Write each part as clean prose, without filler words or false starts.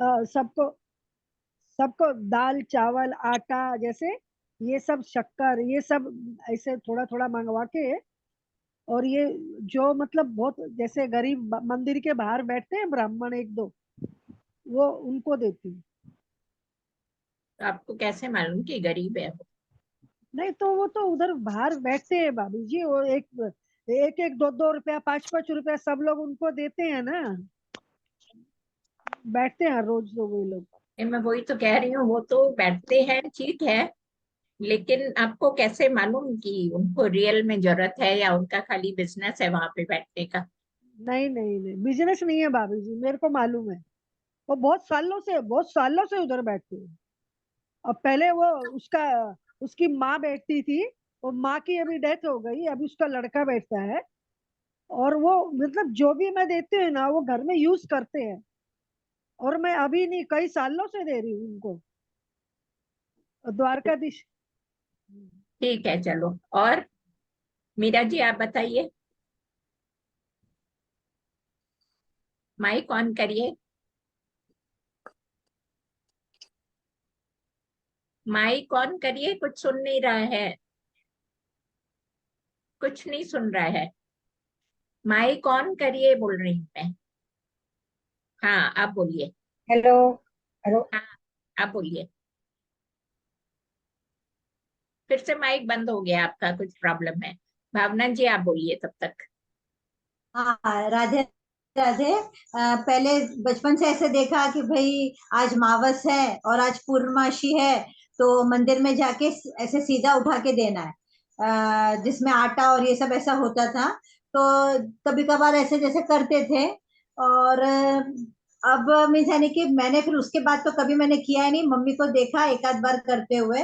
सबको सबको दाल चावल आटा जैसे ये सब शक्कर ये सब ऐसे थोड़ा थोड़ा मंगवा के। और ये जो मतलब बहुत जैसे गरीब मंदिर के बाहर बैठते हैं ब्राह्मण एक दो, वो उनको देती हूँ। तो आपको कैसे मालूम कि गरीब है वो? नहीं तो वो तो उधर बाहर बैठते हैं भाभी जी, वो एक एक एक दो दो रुपया पांच पांच रुपया सब लोग उनको देते हैं ना, बैठते हैं हर रोज तो वो लोग। मैं वही तो कह रही हूँ, वो तो बैठते हैं ठीक है, लेकिन आपको कैसे मालूम कि उनको रियल में जरूरत है या उनका खाली बिजनेस है वहां पे बैठने का? नहीं नहीं नहीं, बिजनेस नहीं है भाभी जी, मेरे को मालूम है। वो बहुत सालों से उधर बैठते हैं। अब पहले वो उसका उसकी माँ बैठती थी, वो माँ की अभी डेथ हो गई, अभी उसका लड़का बैठता है। और वो मतलब जो भी मैं देती हूँ ना वो घर में यूज करते हैं। और मैं अभी नहीं कई सालों से दे रही हूँ उनको, द्वारकाधीश। ठीक है चलो। और मीरा जी आप बताइए, माइक ऑन करिए। माइक ऑन करिए, कुछ सुन नहीं रहा है, कुछ नहीं सुन रहा है। माइक ऑन करिए बोल रही हूँ मैं। हाँ आप बोलिए। हेलो। हेलो। हाँ आप बोलिए। फिर से माइक बंद हो गया आपका, कुछ प्रॉब्लम है। भावना जी आप बोलिए तब तक। हाँ, राधे राधे। पहले बचपन से ऐसे देखा कि भाई आज मावस है और आज पूर्णमासी है, तो मंदिर में जाके ऐसे सीधा उठा के देना है, जिसमें आटा और ये सब ऐसा होता था। तो कभी कभार ऐसे जैसे करते थे। और अब मीन्स यानी कि मैंने फिर उसके बाद तो कभी मैंने किया ही नहीं, मम्मी को देखा एक आध बार करते हुए,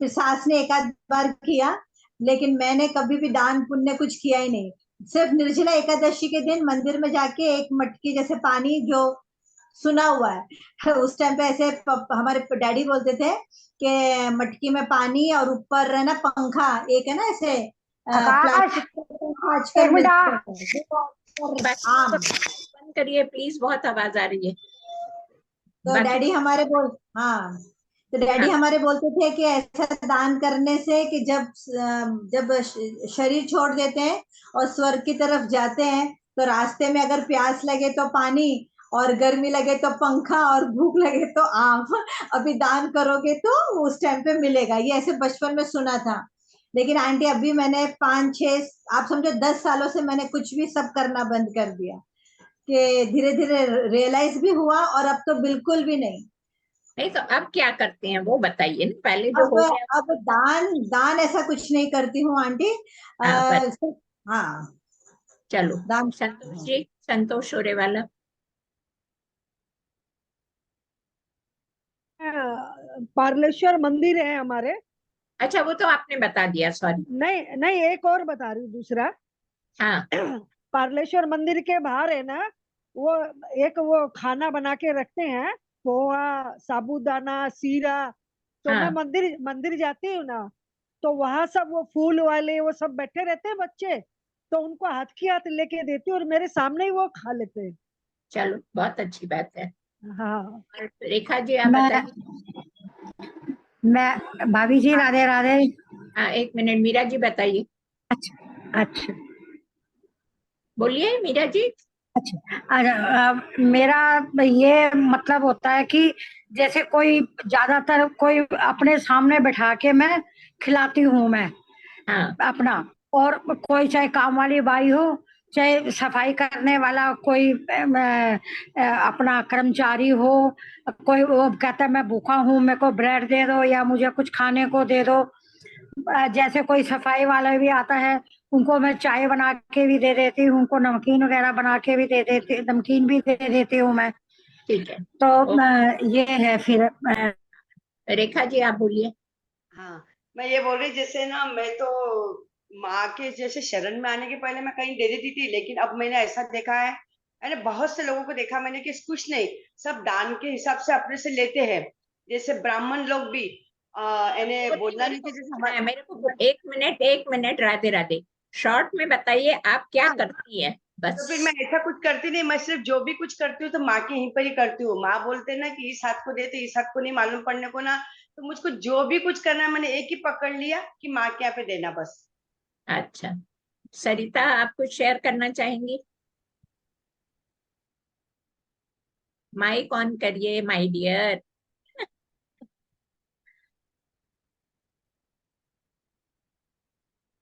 फिर सास ने एक आध बार किया, लेकिन मैंने कभी भी दान पुण्य कुछ किया ही नहीं। सिर्फ निर्जला एकादशी के दिन मंदिर में जाके एक मटकी जैसे पानी, जो सुना हुआ है उस टाइम पे ऐसे हमारे डैडी बोलते थे कि मटकी में पानी और ऊपर है ना पंखा, एक है ना ऐसे आकाश, प्लास्टिक के पंखा एक आजकल मिनट मिलते हैं वो आम। बंद करिए प्लीज, बहुत आवाज आ रही है। तो बाकी डैडी हमारे बोल हाँ, तो डैडी हाँ। हमारे बोलते थे कि ऐसा दान करने से कि जब शरीर छोड़ देते हैं और स्वर्ग की तरफ जाते हैं, तो रास्ते में अगर प्यास लगे तो पानी, और गर्मी लगे तो पंखा, और भूख लगे तो आम अभी दान करोगे तो उस टाइम पे मिलेगा, ये ऐसे बचपन में सुना था। लेकिन आंटी अभी मैंने 5 6 आप समझो 10 सालों से मैंने कुछ भी सब करना बंद कर दिया, कि धीरे धीरे रियलाइज भी हुआ, और अब तो बिल्कुल भी नहीं। नहीं तो अब क्या करते हैं वो बताइए ना, पहले जो अब हो गया। अब दान दान ऐसा कुछ नहीं करती हूँ आंटी। हाँ बस। हाँ, चलो। दान। संतोष जी, संतोष होरे वाला। पार्लेश्वर मंदिर है हमारे। अच्छा वो तो आपने बता दिया, सॉरी। नहीं नहीं, एक और बता रही हूँ दूसरा। हाँ पार्लेश्वर मंदिर के बाहर है ना, वो एक वो खाना बना के रखते हैं, पोहा साबूदाना सीरा। तो मैं हाँ। मंदिर मंदिर जाती हूँ ना, तो वहां सब वो फूल वाले वो सब बैठे रहते हैं बच्चे, तो उनको हाथ की हाथ लेके देती हूँ और मेरे सामने ही वो खा लेते हैं। चलो बहुत अच्छी बात है। हाँ। और रेखा जी आप मैं बताइए। मैं भाभी जी, राधे राधे। हाँ एक मिनट, मीरा जी बताइए। अच्छा अच्छा। बोलिए मीरा जी। मेरा ये मतलब होता है कि जैसे कोई ज्यादातर कोई अपने सामने बैठा के मैं खिलाती हूँ मैं हाँ अपना। और कोई चाहे काम वाली बाई हो, चाहे सफाई करने वाला कोई अपना कर्मचारी हो, कोई वो कहता है मैं भूखा हूँ मेरे को ब्रेड दे दो या मुझे कुछ खाने को दे दो। जैसे कोई सफाई वाला भी आता है, उनको मैं चाय बना के भी दे देती हूँ, उनको नमकीन वगैरह बना के भी दे देती, नमकीन भी दे देती हूँ मैं। ठीक है। तो ओ, ये है फिर रेखा जी आप बोलिए। हाँ, मैं ये बोल रही जैसे ना, मैं तो माँ के जैसे शरण में आने के पहले मैं कहीं दे देती थी, लेकिन अब मैंने ऐसा देखा है, मैंने बहुत से लोगों को देखा मैंने कि कुछ नहीं, सब दान के हिसाब से अपने से लेते हैं। जैसे ब्राह्मण लोग भी इन्हें नहीं बोलना मेरे नहीं को चाहिए जैसे पूछना है, मेरे को एक मिनट, एक मिनट, राधे राधे। शॉर्ट में बताइए आप क्या हाँ, करती है। बस। फिर मैं ऐसा कुछ करती नहीं, मैं सिर्फ जो भी कुछ करती हूँ तो माँ के यहीं पर ही करती हूँ। माँ बोलते हैं ना कि इस हाथ को दे, तो इस हाथ को नहीं मालूम पड़ने को ना, तो मुझको जो भी कुछ करना है मैंने एक ही पकड़ लिया कि माँ के यहाँ पे देना बस। अच्छा, सरिता आप कुछ शेयर करना चाहेंगी? माइक ऑन करिए माय डियर।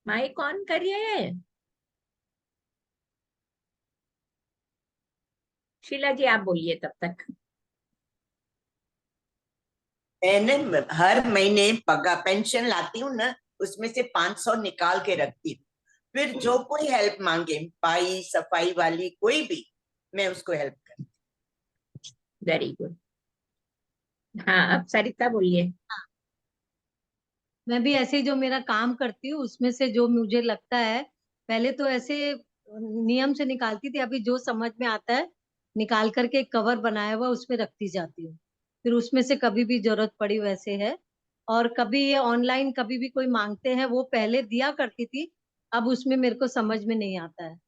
माइक ऑन करिए। शीला जी आप बोलिए तब तक। मैंने हर महीने पगार पेंशन लाती हूँ ना, उसमें से 500 निकाल के रखती हूँ। फिर जो कोई हेल्प मांगे, भाई सफाई वाली कोई भी, मैं उसको हेल्प करती वेरी गुड। हाँ अब सरिता बोलिए। मैं भी ऐसे ही जो मेरा काम करती हूँ उसमें से जो मुझे लगता है, पहले तो ऐसे नियम से निकालती थी, अभी जो समझ में आता है निकाल करके एक कवर बनाया हुआ उसमें रखती जाती हूँ। फिर उसमें से कभी भी जरूरत पड़ी वैसे है। और कभी ये ऑनलाइन कभी भी कोई मांगते हैं, वो पहले दिया करती थी, अब उसमें मेरे को समझ में नहीं आता है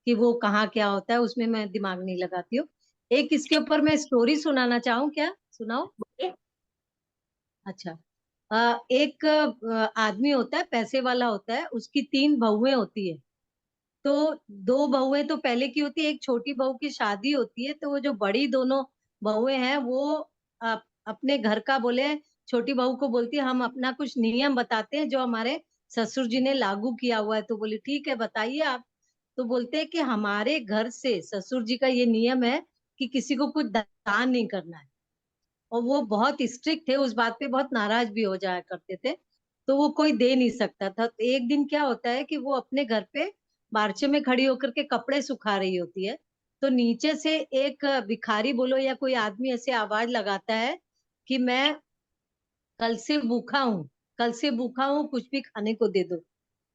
कि वो कहाँ क्या होता है, उसमें मैं दिमाग नहीं लगाती हूँ। एक इसके ऊपर मैं स्टोरी सुनाना चाहूँ क्या? सुनाओ। बोलिए। अच्छा। एक आदमी होता है, पैसे वाला होता है, उसकी 3 बहुएं होती है। तो 2 बहुएं तो पहले की होती है, एक छोटी बहू की शादी होती है, तो वो जो बड़ी दोनों बहुएं हैं वो अपने घर का बोले, छोटी बहू को बोलती है हम अपना कुछ नियम बताते हैं जो हमारे ससुर जी ने लागू किया हुआ है। तो बोली ठीक है बताइए आप। तो बोलते हैं कि हमारे घर से ससुर जी का ये नियम है कि किसी को कुछ दान नहीं करना है। और वो बहुत स्ट्रिक्ट थे, उस बात पे बहुत नाराज भी हो जाया करते थे। तो वो कोई दे नहीं सकता था। तो एक दिन क्या होता है कि वो अपने घर पे बारचे में खड़ी होकर के कपड़े सुखा रही होती है। तो नीचे से एक भिखारी बोलो या कोई आदमी ऐसे आवाज लगाता है कि मैं कल से भूखा हूँ, कल से भूखा हूँ, कुछ भी खाने को दे दो।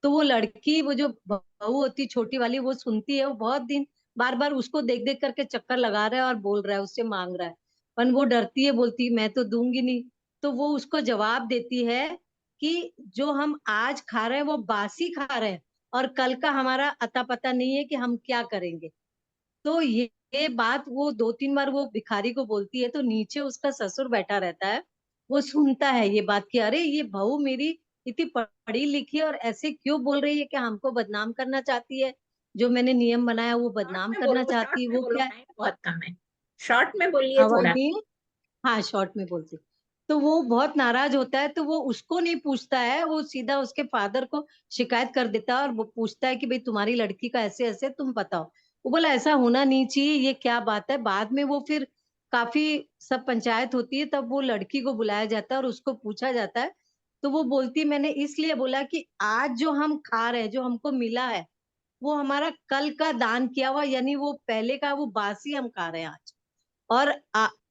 तो वो लड़की, वो जो बहू होती छोटी वाली, वो सुनती है, वो बहुत दिन बार बार उसको देख देख करके चक्कर लगा रहा है और बोल रहा है, उससे मांग रहा है। पर वो डरती है, बोलती मैं तो दूंगी नहीं। तो वो उसको जवाब देती है कि जो हम आज खा रहे हैं वो बासी खा रहे हैं, और कल का हमारा अता पता नहीं है कि हम क्या करेंगे। तो ये बात वो 2-3 बार वो भिखारी को बोलती है। तो नीचे उसका ससुर बैठा रहता है, वो सुनता है ये बात कि अरे ये बहू मेरी इतनी पढ़ी लिखी और ऐसे क्यों बोल रही है कि हमको बदनाम करना चाहती है, जो मैंने नियम बनाया वो शॉर्ट बदनाम में करना बोलो, शॉर्ट चाहती है, में वो बोलो, क्या है। टाइम बहुत कम है। शॉर्ट में बोलिए आवाज थोड़ा। नहीं है? हाँ शॉर्ट में बोलती। तो वो बहुत नाराज होता है, तो वो उसको नहीं पूछता है, वो सीधा उसके फादर को शिकायत कर देता है और वो पूछता है कि भाई तुम्हारी लड़की का ऐसे ऐसे तुम बताओ। वो बोला ऐसा होना नहीं चाहिए, ये क्या बात है। बाद में वो फिर काफी सब पंचायत होती है, तब वो लड़की को बुलाया जाता है और उसको पूछा जाता है। तो वो बोलती मैंने इसलिए बोला कि आज जो हम खा रहे हैं, जो हमको मिला है, वो हमारा कल का दान किया हुआ, यानी वो पहले का वो बासी हम खा रहे हैं आज। और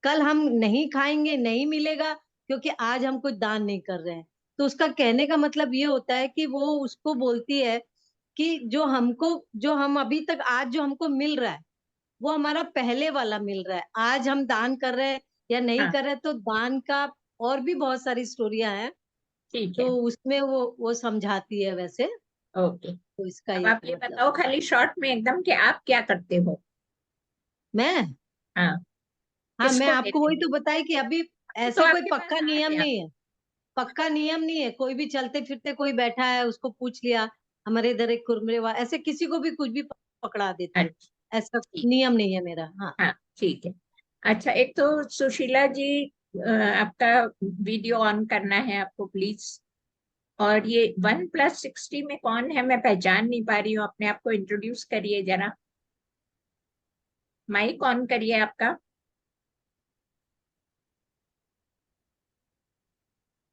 कल हम नहीं खाएंगे, नहीं मिलेगा, क्योंकि आज हम कुछ दान नहीं कर रहे हैं। तो उसका कहने का मतलब ये होता है कि वो उसको बोलती है कि जो हम अभी तक आज जो हमको मिल रहा है वो हमारा पहले वाला मिल रहा है। आज हम दान कर रहे हैं या नहीं हाँ कर रहे, तो दान का और भी बहुत सारी स्टोरियां हैं। ठीक तो है। उसमें वो समझाती है वैसे। ओके। तो इसका अब ये आप ये मतलब बताओ है। खाली शॉर्ट में एकदम कि आप क्या करते हो। मैं हाँ, हाँ, मैं किसको आपको देते वही हो। तो बताई कि अभी तो ऐसे कोई आपके पास पक्का आ नियम गया। नहीं है। पक्का नियम नहीं है, कोई भी चलते फिरते कोई बैठा है उसको पूछ लिया, हमारे इधर एक कुरमुरेवा, ऐसे किसी को भी कुछ भी पकड़ा देती हूँ। अच्छा ऐसा ठीक। नियम नहीं है मेरा। हाँ। हाँ ठीक है। अच्छा एक तो सुशीला जी, आपका वीडियो ऑन करना है आपको प्लीज। और ये 1+60 में कौन है, मैं पहचान नहीं पा रही हूँ, अपने आप को इंट्रोड्यूस करिए जरा। माइक ऑन करिए आपका।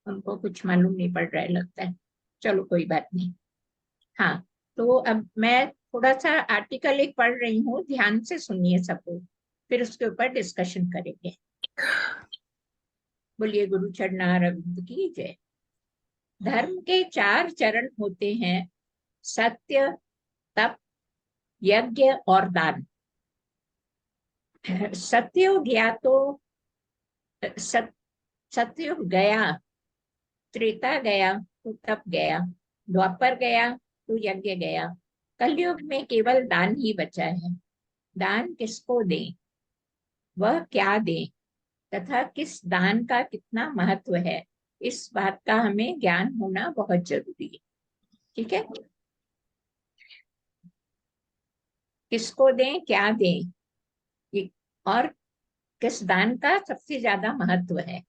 उनको कुछ मालूम नहीं पड़ रहा है लगता है। चलो कोई बात नहीं। हाँ, तो अब मैं थोड़ा सा आर्टिकल एक पढ़ रही हूँ, ध्यान से सुनिए सब लोग, फिर उसके ऊपर डिस्कशन करेंगे। बोलिए गुरु चरणारविंद की जय। धर्म के 4 चरण होते हैं, सत्य, तप, यज्ञ और दान। सत्ययुग गया तो सत्ययुग गया, त्रेता गया तो तप गया, द्वापर गया तो यज्ञ गया, कलयुग में केवल दान ही बचा है। दान किसको दें, वह क्या दें, तथा किस दान का कितना महत्व है, इस बात का हमें ज्ञान होना बहुत जरूरी है। ठीक है, किसको दें, क्या दें, और किस दान का सबसे ज्यादा महत्व है।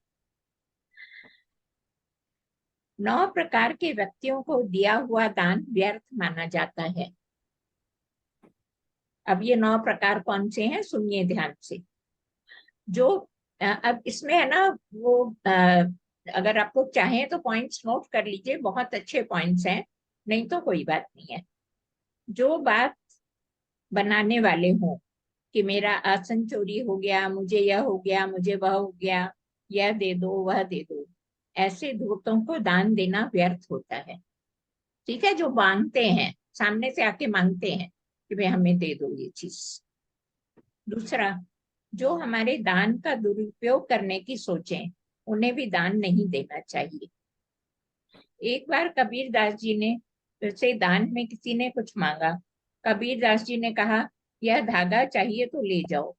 9 प्रकार के व्यक्तियों को दिया हुआ दान व्यर्थ माना जाता है। अब ये 9 प्रकार कौन से हैं, सुनिए ध्यान से। जो अब इसमें है ना वो अगर आप लोग चाहें तो पॉइंट्स नोट कर लीजिए, बहुत अच्छे पॉइंट्स हैं, नहीं तो कोई बात नहीं है। जो बात बनाने वाले हों कि मेरा आसन चोरी हो गया, मुझे यह हो गया, मुझे वह हो गया, यह दे दो वह दे दो, ऐसे धूर्तों को दान देना व्यर्थ होता है। ठीक है, जो मांगते हैं, सामने से आके मांगते हैं कि भाई हमें दे दो ये चीज। दूसरा, जो हमारे दान का दुरुपयोग करने की सोचें, उन्हें भी दान नहीं देना चाहिए। एक बार कबीर दास जी ने से दान में किसी ने कुछ मांगा। कबीर दास जी ने कहा, यह धागा चाहिए तो ले जाओ।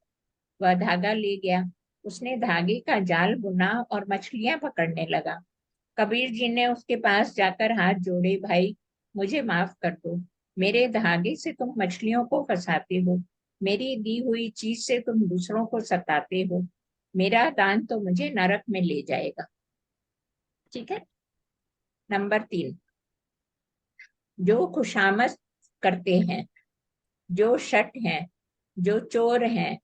वह धागा ले गया। उसने धागे का जाल बुना और मछलियां पकड़ने लगा। कबीर जी ने उसके पास जाकर हाथ जोड़े, भाई मुझे माफ कर दो, मेरे धागे से तुम मछलियों को फंसाते हो, मेरी दी हुई चीज से तुम दूसरों को सताते हो, मेरा दान तो मुझे नरक में ले जाएगा। ठीक है। नंबर 3, जो खुशामद करते हैं, जो शठ हैं, जो चोर हैं,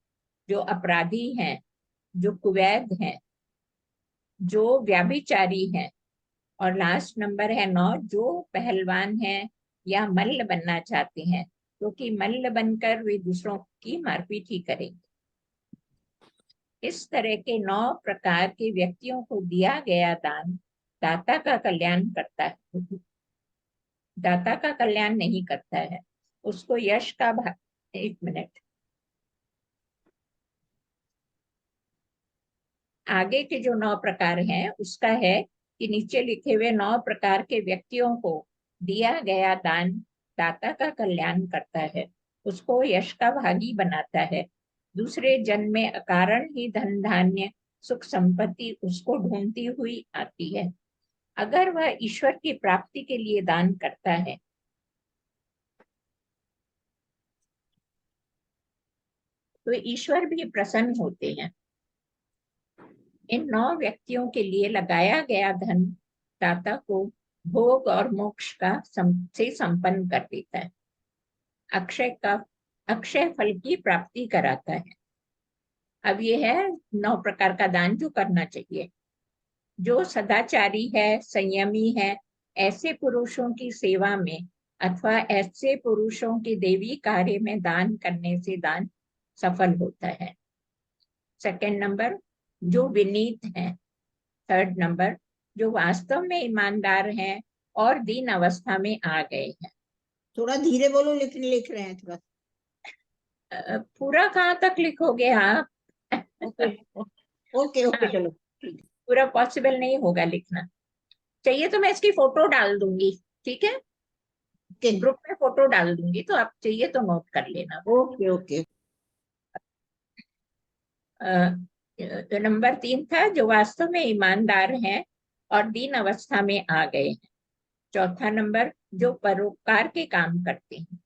जो अपराधी हैं, जो कुवैद हैं, जो व्याभिचारी हैं, और लास्ट नंबर है 9, जो पहलवान हैं या मल्ल बनना चाहते हैं, क्योंकि मल्ल बनकर वे दूसरों की मारपीट ही करेंगे। इस तरह के 9 प्रकार के व्यक्तियों को दिया गया दान दाता का कल्याण करता है, दाता का कल्याण नहीं करता है, उसको यश का भाग। 1 मिनट, आगे के जो 9 प्रकार हैं उसका है कि नीचे लिखे हुए 9 प्रकार के व्यक्तियों को दिया गया दान दाता का कल्याण करता है, उसको यश का भागी बनाता है, दूसरे जन्म में अकारण ही धन धान्य सुख संपत्ति उसको ढूंढती हुई आती है। अगर वह ईश्वर की प्राप्ति के लिए दान करता है तो ईश्वर भी प्रसन्न होते हैं। इन 9 व्यक्तियों के लिए लगाया गया धन दाता को भोग और मोक्ष का से संपन्न कर देता है, अक्षय फल की प्राप्ति कराता है। अब ये है 9 प्रकार का दान जो करना चाहिए। जो सदाचारी है, संयमी है, ऐसे पुरुषों की सेवा में अथवा ऐसे पुरुषों के देवी कार्य में दान करने से दान सफल होता है। 2nd नंबर, जो विनीत हैं। 3rd नंबर, जो वास्तव में ईमानदार हैं और दीन अवस्था में आ गए हैं। थोड़ा धीरे बोलो, लेकिन लिख रहे हैं थोड़ा। पूरा कहाँ तक लिखोगे आप? ओके ओके चलो। पूरा पॉसिबल नहीं होगा लिखना। चाहिए तो मैं इसकी फोटो डाल दूंगी, ठीक है, ग्रुप में फोटो डाल दूंगी, तो आप चाहिए तो नोट कर लेना। Okay okay. तो नंबर 3 था, जो वास्तव में ईमानदार हैं और दीन अवस्था में आ गए हैं। 4था नंबर, जो परोपकार के काम करते हैं।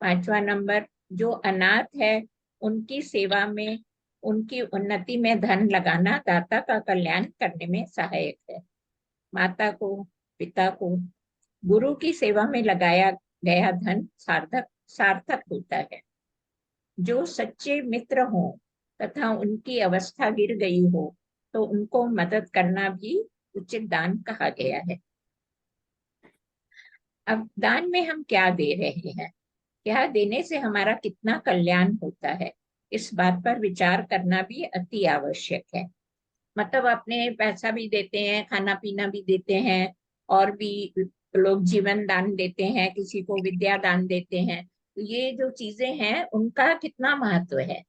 5वां नंबर, जो अनाथ है, उनकी सेवा में, उनकी उन्नति में धन लगाना दाता का कल्याण करने में सहायक है। माता को, पिता को, गुरु की सेवा में लगाया गया धन सार्थक होता है। जो सच्चे मित्र हों तथा उनकी अवस्था गिर गई हो तो उनको मदद करना भी उचित दान कहा गया है। अब दान में हम क्या दे रहे हैं, क्या देने से हमारा कितना कल्याण होता है, इस बात पर विचार करना भी अति आवश्यक है। मतलब अपने पैसा भी देते हैं, खाना पीना भी देते हैं, और भी लोग जीवन दान देते हैं, किसी को विद्या दान देते हैं, तो ये जो चीजें हैं उनका कितना महत्व है।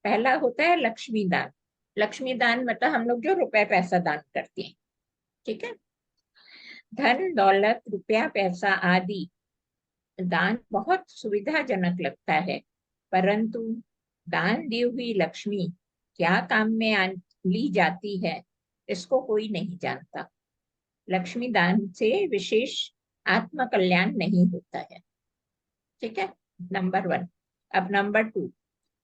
पहला होता है लक्ष्मी दान। लक्ष्मी दान मतलब हम लोग जो रुपए पैसा दान करते हैं, ठीक है। धन दौलत रुपया पैसा आदि दान बहुत सुविधाजनक लगता है, परंतु दान दी हुई लक्ष्मी क्या काम में ली जाती है, इसको कोई नहीं जानता। लक्ष्मी दान से विशेष आत्म कल्याण नहीं होता है। ठीक है, नंबर 1। अब नंबर 2,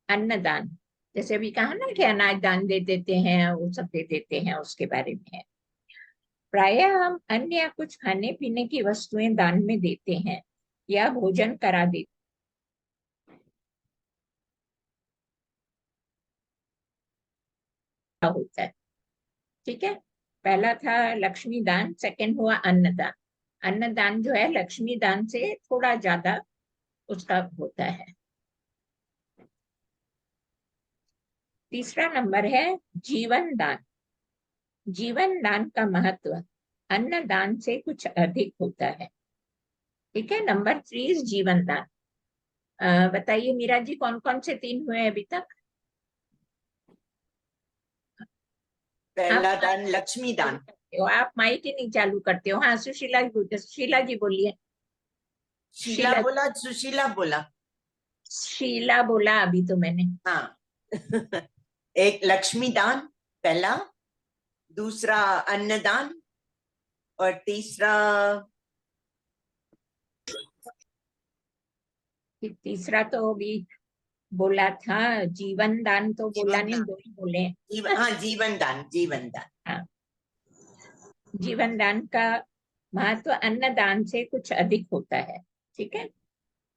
अन्नदान। जैसे अभी कहा ना कि अनाज दान दे देते हैं, वो सब दे देते हैं, उसके बारे में है। प्रायः हम अन्न या कुछ खाने पीने की वस्तुएं दान में देते हैं या भोजन करा देते होता है। ठीक है, पहला था लक्ष्मी दान, सेकंड हुआ अन्नदान। अन्नदान जो है लक्ष्मी दान से थोड़ा ज्यादा उसका होता है। तीसरा नंबर है जीवन दान। जीवन दान का महत्व अन्न दान से कुछ अधिक होता है। ठीक है, नंबर 3 जीवन दान। बताइए मीरा जी, कौन कौन से 3 हुए अभी तक? पहला आप दान लक्ष्मी दान। आप माइक ही नहीं चालू करते हो। हाँ, सुशीला जी बोलिए। शीला बोला, सुशीला बोला। शीला बोला अभी तो मैंने। हाँ एक लक्ष्मी दान पहला, दूसरा अन्नदान, और तीसरा तीसरा तो अभी बोला था, जीवन दान तो बोला नहीं, 2 ही बोले। हाँ जीवन दान, जीवन दान। हाँ, जीवन दान का महत्व अन्न दान से कुछ अधिक होता है। ठीक है,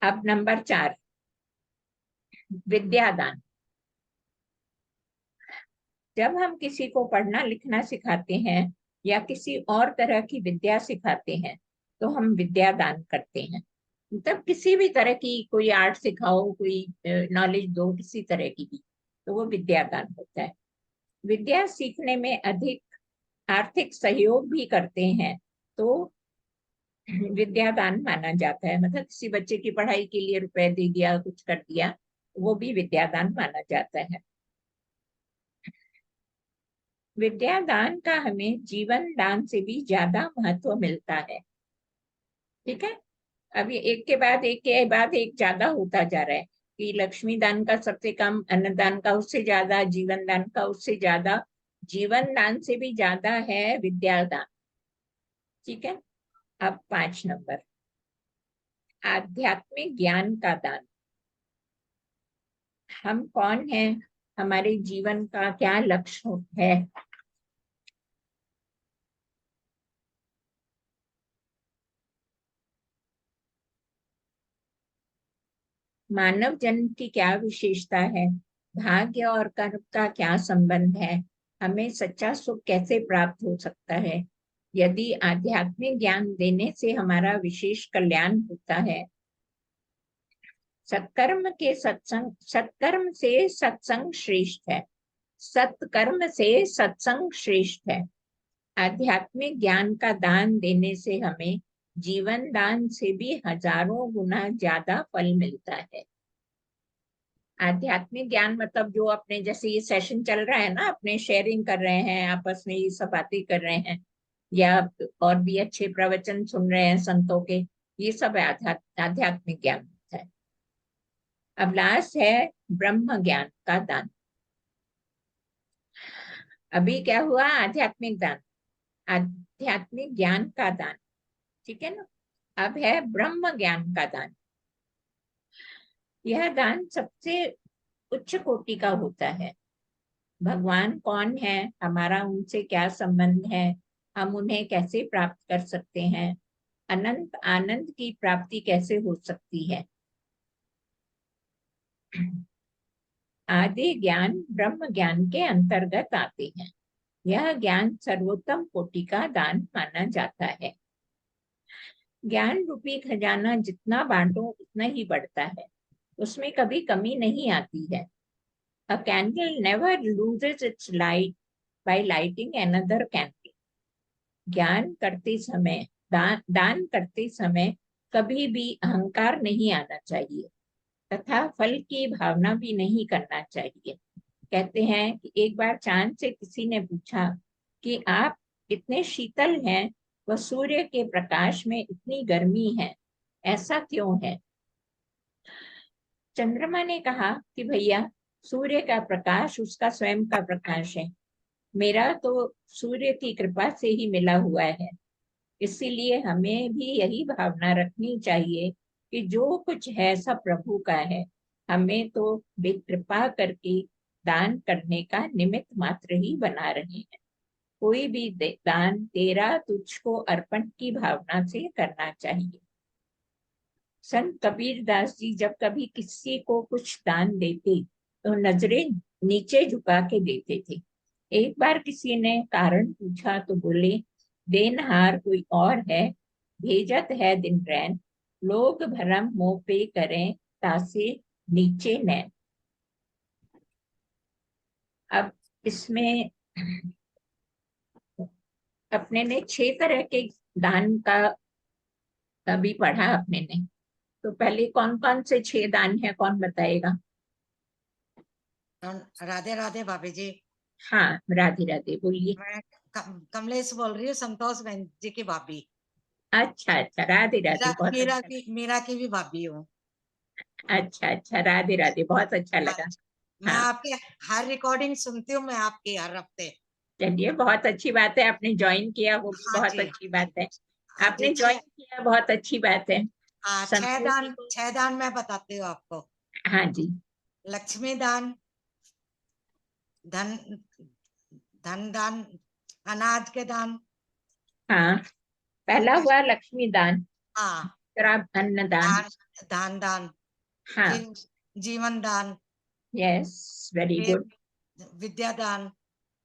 अब नंबर 4 विद्यादान। जब हम किसी को पढ़ना लिखना सिखाते हैं या किसी और तरह की विद्या सिखाते हैं तो हम विद्या दान करते हैं। मतलब किसी भी तरह की, कोई आर्ट सिखाओ, कोई नॉलेज दो, किसी तरह की भी, तो वो विद्या दान होता है। विद्या सीखने में अधिक आर्थिक सहयोग भी करते हैं तो विद्या दान माना जाता है। मतलब किसी बच्चे की पढ़ाई के लिए रुपए दे दिया, कुछ कर दिया, वो भी विद्या दान माना जाता है। विद्या दान का हमें जीवन दान से भी ज्यादा महत्व मिलता है। ठीक है, अभी एक के बाद एक ज्यादा होता जा रहा है कि लक्ष्मी दान का सबसे कम, अन्नदान का उससे ज्यादा, जीवन दान का उससे ज्यादा, जीवन दान से भी ज्यादा है विद्या दान। ठीक है, अब 5 नंबर आध्यात्मिक ज्ञान का दान। हम कौन हैं, हमारे जीवन का क्या लक्ष्य है, मानव जन्म की क्या विशेषता है, भाग्य और कर्म का क्या संबंध है, हमें सच्चा सुख कैसे प्राप्त हो सकता है, यदि आध्यात्मिक ज्ञान देने से हमारा विशेष कल्याण होता है, सत्कर्म से सत्संग श्रेष्ठ है, सत्कर्म से सत्संग श्रेष्ठ है। आध्यात्मिक ज्ञान का दान देने से हमें जीवन दान से भी हजारों गुना ज्यादा फल मिलता है। आध्यात्मिक ज्ञान मतलब जो अपने, जैसे ये सेशन चल रहा है ना, अपने शेयरिंग कर रहे हैं, आपस में ये सब बातें कर रहे हैं, या और भी अच्छे प्रवचन सुन रहे हैं संतों के, ये सब आध्यात्मिक ज्ञान होता है। अब लास्ट है ब्रह्म ज्ञान का दान। अभी क्या हुआ, आध्यात्मिक दान, आध्यात्मिक ज्ञान का दान। ठीक है ना, अब है ब्रह्म ज्ञान का दान। यह दान सबसे उच्च कोटि का होता है। भगवान कौन है, हमारा उनसे क्या संबंध है, हम उन्हें कैसे प्राप्त कर सकते हैं, अनंत आनंद की प्राप्ति कैसे हो सकती है, आदि ज्ञान ब्रह्म ज्ञान के अंतर्गत आते हैं। यह ज्ञान सर्वोत्तम कोटि का दान माना जाता है। ज्ञान रूपी खजाना जितना बांटो उतना ही बढ़ता है, उसमें कभी कमी नहीं आती है। A candle never loses its light by lighting another candle. ज्ञान करते समय, दान करते समय कभी भी अहंकार नहीं आना चाहिए तथा फल की भावना भी नहीं करना चाहिए। कहते हैं कि एक बार चांद से किसी ने पूछा कि आप इतने शीतल हैं, वह सूर्य के प्रकाश में इतनी गर्मी है, ऐसा क्यों है? चंद्रमा ने कहा कि भैया, सूर्य का प्रकाश उसका स्वयं का प्रकाश है, मेरा तो सूर्य की कृपा से ही मिला हुआ है, इसीलिए हमें भी यही भावना रखनी चाहिए कि जो कुछ है सब प्रभु का है, हमें तो वे कृपा करके दान करने का निमित्त मात्र ही बना रहे हैं। कोई भी दान तेरा तुझको अर्पण की भावना से करना चाहिए। संत कबीर दास जी जब कभी किसी को कुछ दान देते तो नजरें नीचे झुका के देते थे। एक बार किसी ने कारण पूछा तो बोले, देनहार कोई और है, भेजत है दिन रैन, लोग भरम मोह पे करें तासे नीचे नैन। अब इसमें अपने ने 6 तरह के दान का कभी पढ़ा अपने ने, तो पहले कौन कौन से 6 दान है, कौन बताएगा? राधे राधे भाभी जी। हाँ, राधे राधे, बोलिए। मैं कमलेश बोल रही हूँ, संतोष बहन जी की भाभी। अच्छा अच्छा, राधे राधे, बहुत अच्छा। मीरा की भी भाभी हूँ। अच्छा अच्छा, राधे राधे, बहुत अच्छा लगा। मैं हाँ, आपके हर रिकॉर्डिंग सुनती हूँ, मैं आपकी हर हफ्ते। चलिए, बहुत अच्छी बात है, आपने ज्वाइन किया, वो भी हाँ बहुत जी, अच्छी बात है। हाँ आपने जी। ज्वाइन किया, बहुत अच्छी बात है। हाँ, संतोष जी को, 6 दान मैं बताती हूँ आपको। हाँ जी, लक्ष्मी दान, धन धन दान, अनाज के दान। हाँ, पहला हुआ लक्ष्मी दान, हाँ, फिर आप अन्न दान। दान दान, हाँ, फिर जीवन दान, यस, वेरी फिर गुड, विद्या दान,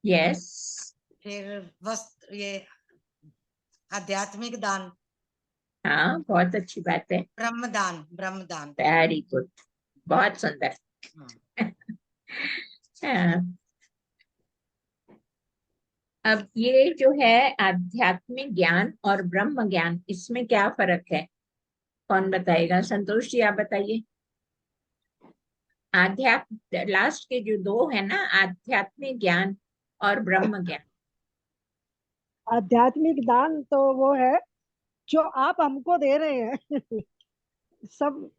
यस, फिर वस्त्र, ये आध्यात्मिक दान, हाँ, बहुत अच्छी बात है, ब्रह्म दान। वेरी गुड, बहुत सुंदर। हाँ, अब ये जो है आध्यात्मिक ज्ञान और ब्रह्म ज्ञान, इसमें क्या फर्क है, कौन बताएगा? संतोष जी, आप बताइए। आध्यात्म लास्ट के जो 2 है ना, आध्यात्मिक ज्ञान और ब्रह्म ज्ञान। आध्यात्मिक दान तो वो है जो आप हमको दे रहे हैं सब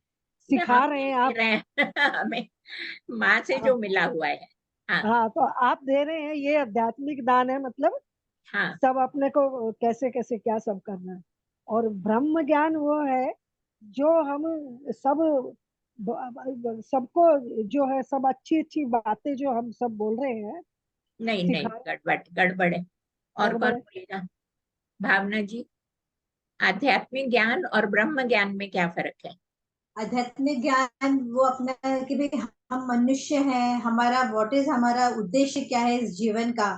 सिखा हम रहे नहीं हैं दे आप। रहे हैं हमें माँ से जो मिला हुआ है। हाँ हाँ, तो आप दे रहे हैं, ये आध्यात्मिक दान है, मतलब हाँ, सब अपने को कैसे कैसे क्या सब करना है। और ब्रह्म ज्ञान वो है जो हम सब सबको जो है, सब अच्छी अच्छी बातें जो हम सब बोल रहे हैं, नहीं नहीं, सिखा गड़बड़ गड़बड़ है। और गड़बड़ कौन है। बोलेगा? भावना जी, आध्यात्मिक ज्ञान और ब्रह्म ज्ञान में क्या फर्क है? आध्यात्मिक ज्ञान वो अपना कि भाई हम मनुष्य हैं, हमारा व्हाट इज, हमारा उद्देश्य क्या है इस जीवन का,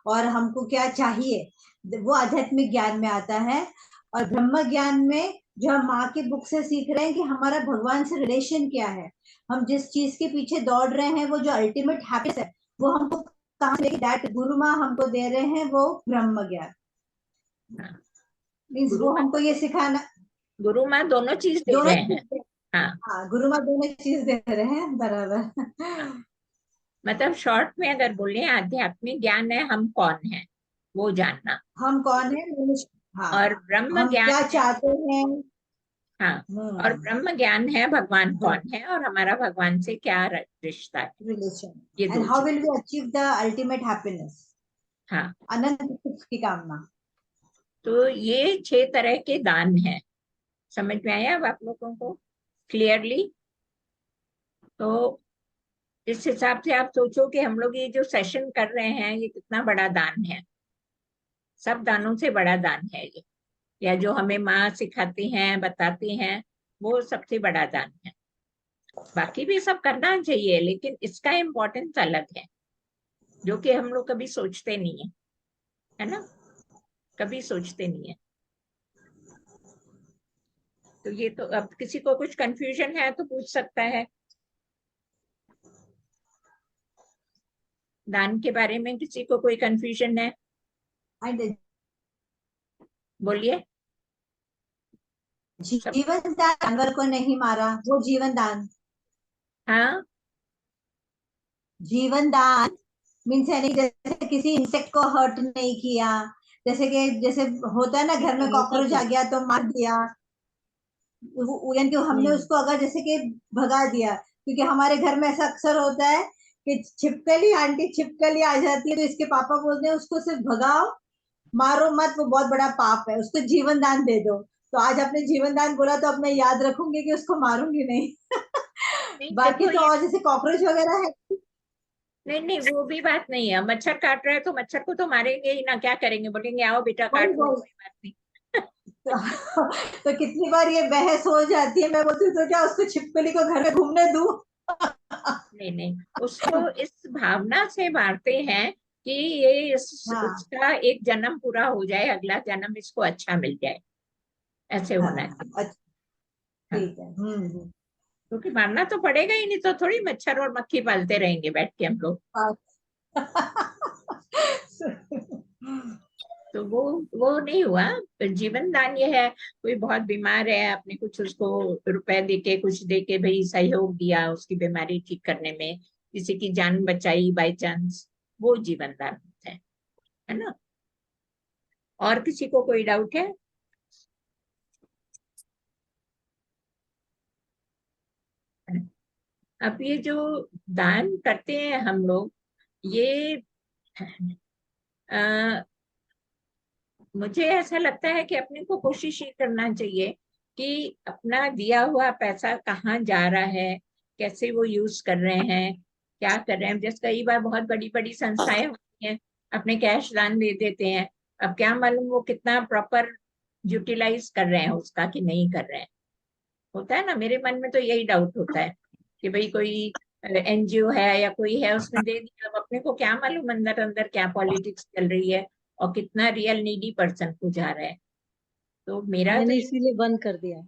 और हमको क्या चाहिए, वो आध्यात्मिक ज्ञान में आता है। और ब्रह्म ज्ञान में जो हम माँ की बुक से सीख रहे हैं कि हमारा भगवान से रिलेशन क्या है, हम जिस चीज के पीछे दौड़ रहे हैं वो जो अल्टीमेट हैप्पीनेस है, वो हमको कहाँ से, दैट गुरु माँ हमको दे रहे हैं, वो ब्रह्म ज्ञान। हाँ, मीन्स गुरु वो माँ, हमको ये सिखाना, गुरु माँ दोनों चीज दे दोनों रहे हैं। चीज, हाँ हाँ गुरु माँ दोनों चीज दे रहे हैं, बराबर। मतलब शॉर्ट में अगर बोले, आध्यात्मिक ज्ञान है हम कौन है वो जानना, हम कौन है मनुष्य, हाँ, और ब्रह्म हम ज्ञान क्या है, चाहते हैं। हाँ, और ब्रह्म ज्ञान है भगवान कौन है और हमारा भगवान से क्या रिश्ता है, रिलेशन, ये एंड 2 हाउ चीज। Will we achieve the ultimate happiness, हाँ, अनंत सुख की कामना। तो ये 6 तरह के दान हैं। समझ में आया अब आप लोगों को क्लियरली? तो इस हिसाब से आप सोचो कि हम लोग ये जो सेशन कर रहे हैं, ये कितना बड़ा दान है। सब दानों से बड़ा दान है ये, या जो हमें माँ सिखाती हैं, बताती हैं, वो सबसे बड़ा दान है। बाकी भी सब करना चाहिए, लेकिन इसका इम्पोर्टेंस अलग है, जो कि हम लोग कभी सोचते नहीं है ना, कभी सोचते नहीं है। तो ये तो, अब किसी को कुछ कंफ्यूजन है तो पूछ सकता है दान के बारे में, किसी को कोई कंफ्यूजन है? एंड बोलिए। सब, जीवन दान, जानवर को नहीं मारा, वो जीवन दान। हाँ, जीवन दान मीन्स यानी जैसे किसी इंसेक्ट को हर्ट नहीं किया, जैसे कि जैसे होता है ना घर में कॉकरोच आ गया तो मार दिया, यानी कि हमने हम्म। उसको अगर जैसे कि भगा दिया, क्योंकि हमारे घर में ऐसा अक्सर होता है कि छिपकली, आंटी छिपकली आ जाती है, तो इसके पापा बोलते हैं उसको सिर्फ भगाओ, मारो मत, वो बहुत बड़ा पाप है, उसको जीवन दान दे दो। तो आज आपने जीवन दान बोला तो अब मैं याद रखूंगी कि उसको मारूंगी नहीं। नहीं बाकी देखो तो ये, और जैसे कॉकरोच वगैरह है। नहीं नहीं वो भी बात नहीं है। मच्छर काट रहा है तो मच्छर को तो मारेंगे ही ना, क्या करेंगे, बोलेंगे आओ बेटा वही काट लो, वही कोई बात नहीं। तो कितनी बार ये बहस हो जाती है, मैं बोलती हूँ तो क्या उसको छिपकली को घर में घूमने दूं? नहीं नहीं, उसको इस भावना से मारते हैं कि ये हाँ इसका एक जन्म पूरा हो जाए, अगला जन्म इसको अच्छा मिल जाए, ऐसे हाँ होना चाहिए। अच्छा, हाँ, ठीक है। क्योंकि मारना तो पड़ेगा ही, नहीं तो थोड़ी मच्छर और मक्खी पालते रहेंगे बैठ के हम लोग। तो वो नहीं हुआ। जीवन दान ये है, कोई बहुत बीमार है, आपने कुछ उसको रुपए देके कुछ देके भाई सहयोग दिया उसकी बीमारी ठीक करने में, किसी की जान बचाई बाय चांस, वो जीवन दान होता है ना। और किसी को कोई डाउट है? अब ये जो दान करते हैं हम लोग, ये आ, मुझे ऐसा लगता है कि अपने को कोशिश ये करना चाहिए कि अपना दिया हुआ पैसा कहाँ जा रहा है, कैसे वो यूज कर रहे हैं, क्या कर रहे हैं। जैसे कई बार बहुत बड़ी बड़ी संस्थाएं होती हैं, अपने कैश दान दे देते हैं, अब क्या मालूम वो कितना प्रॉपर यूटिलाइज कर रहे हैं उसका कि नहीं कर रहे हैं। होता है ना, मेरे मन में तो यही डाउट होता है कि भाई कोई एनजीओ है या कोई है उसने दे दिया, अब अपने को क्या मालूम अंदर अंदर क्या पॉलिटिक्स चल रही है और कितना रियल नीडी पर्सन को जा रहा है। तो मेरा तो मैंने इसीलिए बंद कर दिया।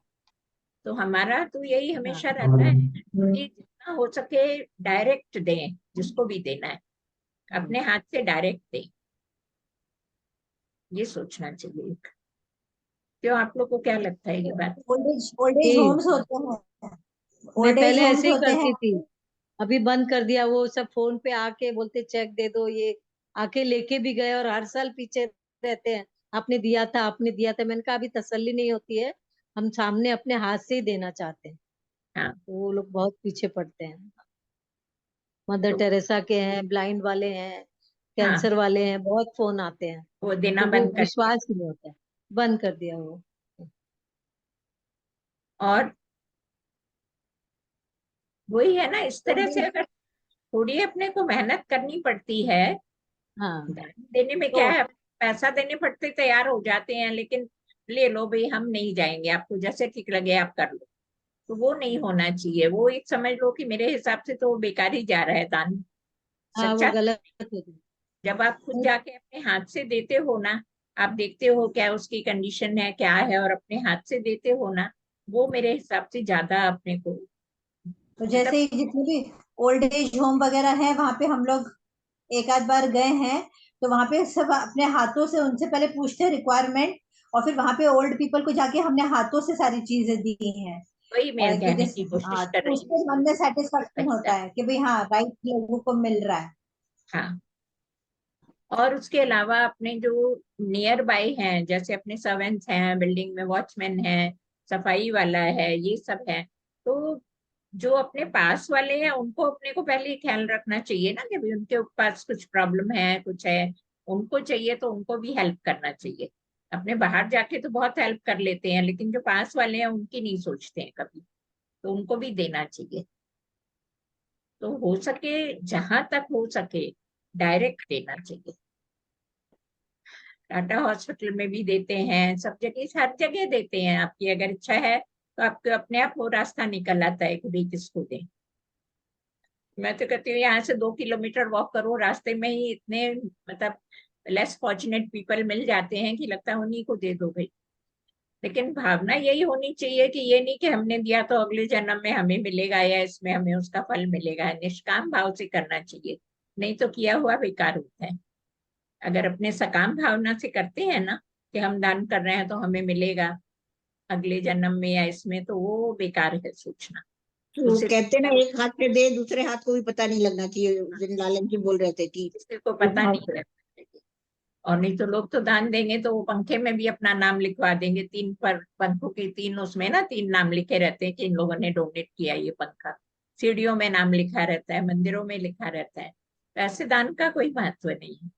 तो हमारा तो यही हाँ। हमेशा रहता है कि जितना हो सके डायरेक्ट दें, जिसको भी देना है अपने हाथ से डायरेक्ट दें, ये सोचना चाहिए। क्यों, आप लोग को क्या लगता है ये बात? ओल्ड एज यही, होम्स होते हैं, मैं ओल्ड एज पहले होम्स ऐसे ही होते हैं। करती थी, अभी बंद कर दिया। वो सब फोन पे आके बोलते चेक दे दो, ये आके लेके भी गए और हर साल पीछे रहते हैं, आपने दिया था आपने दिया था। मैंने कहा अभी तसल्ली नहीं होती है, हम सामने अपने हाथ से ही देना चाहते हैं। हाँ, तो वो लोग बहुत पीछे पड़ते हैं। मदर तो टेरेसा के हैं, ब्लाइंड वाले हैं, हाँ, कैंसर वाले हैं, बहुत फोन आते हैं। वो देना तो वो बंद कर दिया। विश्वास ही नहीं होता है, बंद कर दिया वो। और वही है ना, इस तरह से अगर थोड़ी अपने को मेहनत करनी पड़ती है। हाँ। दान देने में क्या तो है, पैसा देने पड़ते तैयार हो जाते हैं, लेकिन ले लो भाई हम नहीं जाएंगे, आपको जैसे ठीक लगे आप कर लो, तो वो नहीं होना चाहिए। वो एक समझ लो कि मेरे हिसाब से तो वो बेकार ही जा रहा है दान। हाँ, वो सच्चा, गलत होता है। जब आप खुद जाके अपने हाथ से देते हो ना, आप देखते हो क्या उसकी कंडीशन है क्या है, और अपने हाथ से देते हो ना, वो मेरे हिसाब से ज्यादा अपने को तो मतलब। जैसे ही जितने भी ओल्ड एज होम वगैरह है, वहां पे हम लोग एक आध बार गए हैं, तो वहां पे सब अपने हाथों से उनसे पहले पूछते हैं रिक्वायरमेंट, और फिर वहां पे ओल्ड पीपल को जाके हमने हाथों से सारी चीजें दी हैं। वही मैं कि कहने की कोशिश हाँ, कर तो रही हूँ। उससे मन में सेटिस्फेक्शन सही होता था। है कि भाई हाँ, राइट लोगों को मिल रहा है। हाँ, और उसके अलावा अपने जो नियर बाय हैं, जैसे अपने सर्वेंट्स हैं, बिल्डिंग में वॉचमैन है, सफाई वाला है, ये सब है, तो जो अपने पास वाले हैं उनको अपने को पहले ही ख्याल रखना चाहिए ना कि भाई उनके पास कुछ प्रॉब्लम है, कुछ है, उनको चाहिए तो उनको भी हेल्प करना चाहिए। अपने बाहर जाके तो बहुत हेल्प कर लेते हैं, लेकिन जो पास वाले हैं उनकी नहीं सोचते हैं कभी, तो उनको भी देना चाहिए। तो हो सके, जहां तक हो सके डायरेक्ट देना चाहिए। टाटा हॉस्पिटल में भी देते हैं, सब जगह हर जगह देते हैं। आपकी अगर इच्छा है तो आपको अपने आप वो रास्ता निकल आता है कि भाई किसको दें। मैं तो कहती हूँ यहाँ से 2 किलोमीटर वॉक करो, रास्ते में ही इतने मतलब लेस फॉर्चुनेट पीपल मिल जाते हैं कि लगता है उन्हीं को दे दो भाई। लेकिन भावना यही होनी चाहिए कि ये नहीं कि हमने दिया तो अगले जन्म में हमें मिलेगा या इसमें हमें उसका फल मिलेगा। निष्काम भाव से करना चाहिए, नहीं तो किया हुआ बेकार होता है। अगर अपने सकाम भावना से करते हैं ना कि हम दान कर रहे हैं तो हमें मिलेगा अगले जन्म में या इसमें, तो वो बेकार है सोचना। वो उससे कहते ना, एक हाथ से दे दूसरे हाथ को भी पता नहीं लगना चाहिए। उस दिन लालन जी बोल रहे थे कि किसी को इस पता भाव नहीं से। लगना चाहिए। और नहीं तो लोग तो दान देंगे तो वो पंखे में भी अपना नाम लिखवा देंगे, 3 पर पंखों के 3 उसमें ना 3 नाम लिखे रहते हैं कि इन लोगों ने डोनेट किया ये पंखा। सीढ़ियों में नाम लिखा रहता है, मंदिरों में लिखा रहता है। तो ऐसे दान का कोई महत्व नहीं है।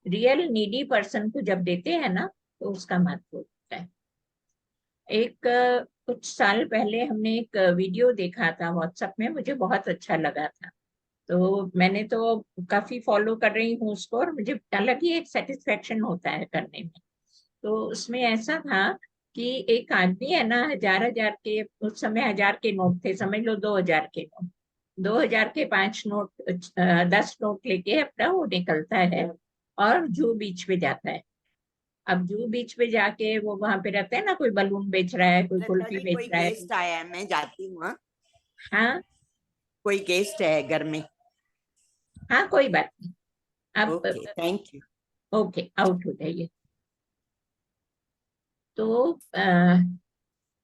रियल नीडी पर्सन को जब देते हैं ना तो उसका महत्व होता है। एक कुछ साल पहले हमने एक वीडियो देखा था व्हाट्सएप में, मुझे बहुत अच्छा लगा था। तो मैंने तो काफी फॉलो कर रही हूँ उसको, और मुझे अलग ही एक सेटिस्फेक्शन होता है करने में। तो उसमें ऐसा था कि एक आदमी है ना, 1000 के, उस समय 1000 के नोट थे, समझ लो 2000 के नोट, 2000 के 5 नोट 10 नोट लेके अपना वो निकलता है और जूहू बीच पे जाता है। अब जूहू बीच पे जाके वो वहां पे रहते हैं ना, कोई बलून बेच रहा है, कोई लता कुल्फी जी, बेच कोई रहा है। गेस्ट आया है, मैं जाती हूँ। हाँ, हाँ कोई गेस्ट है घर में। हाँ, कोई बात नहीं। अब okay, thank you. Okay, out हो जाइए। तो आ,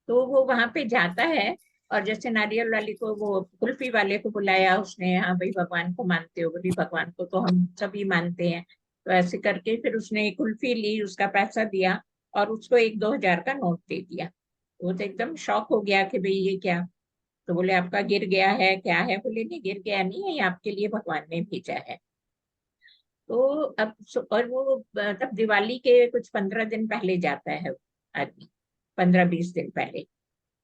तो वो वहां पे जाता है, और जैसे नारियल वाली को, वो कुल्फी वाले को बुलाया उसने, हाँ भाई भगवान को मानते हो? बोली भगवान को तो हम सभी मानते हैं। तो ऐसे करके फिर उसने एक कुल्फी ली, उसका पैसा दिया और उसको 1-2000 का नोट दे दिया। वो तो एकदम शॉक हो गया कि भाई ये क्या। तो बोले आपका गिर गया है क्या है? बोले नहीं, गिर गया नहीं है, ये आपके लिए भगवान ने भेजा है। तो अब और वो तब दिवाली के कुछ 15 दिन पहले जाता है आदमी, 15-20 दिन पहले।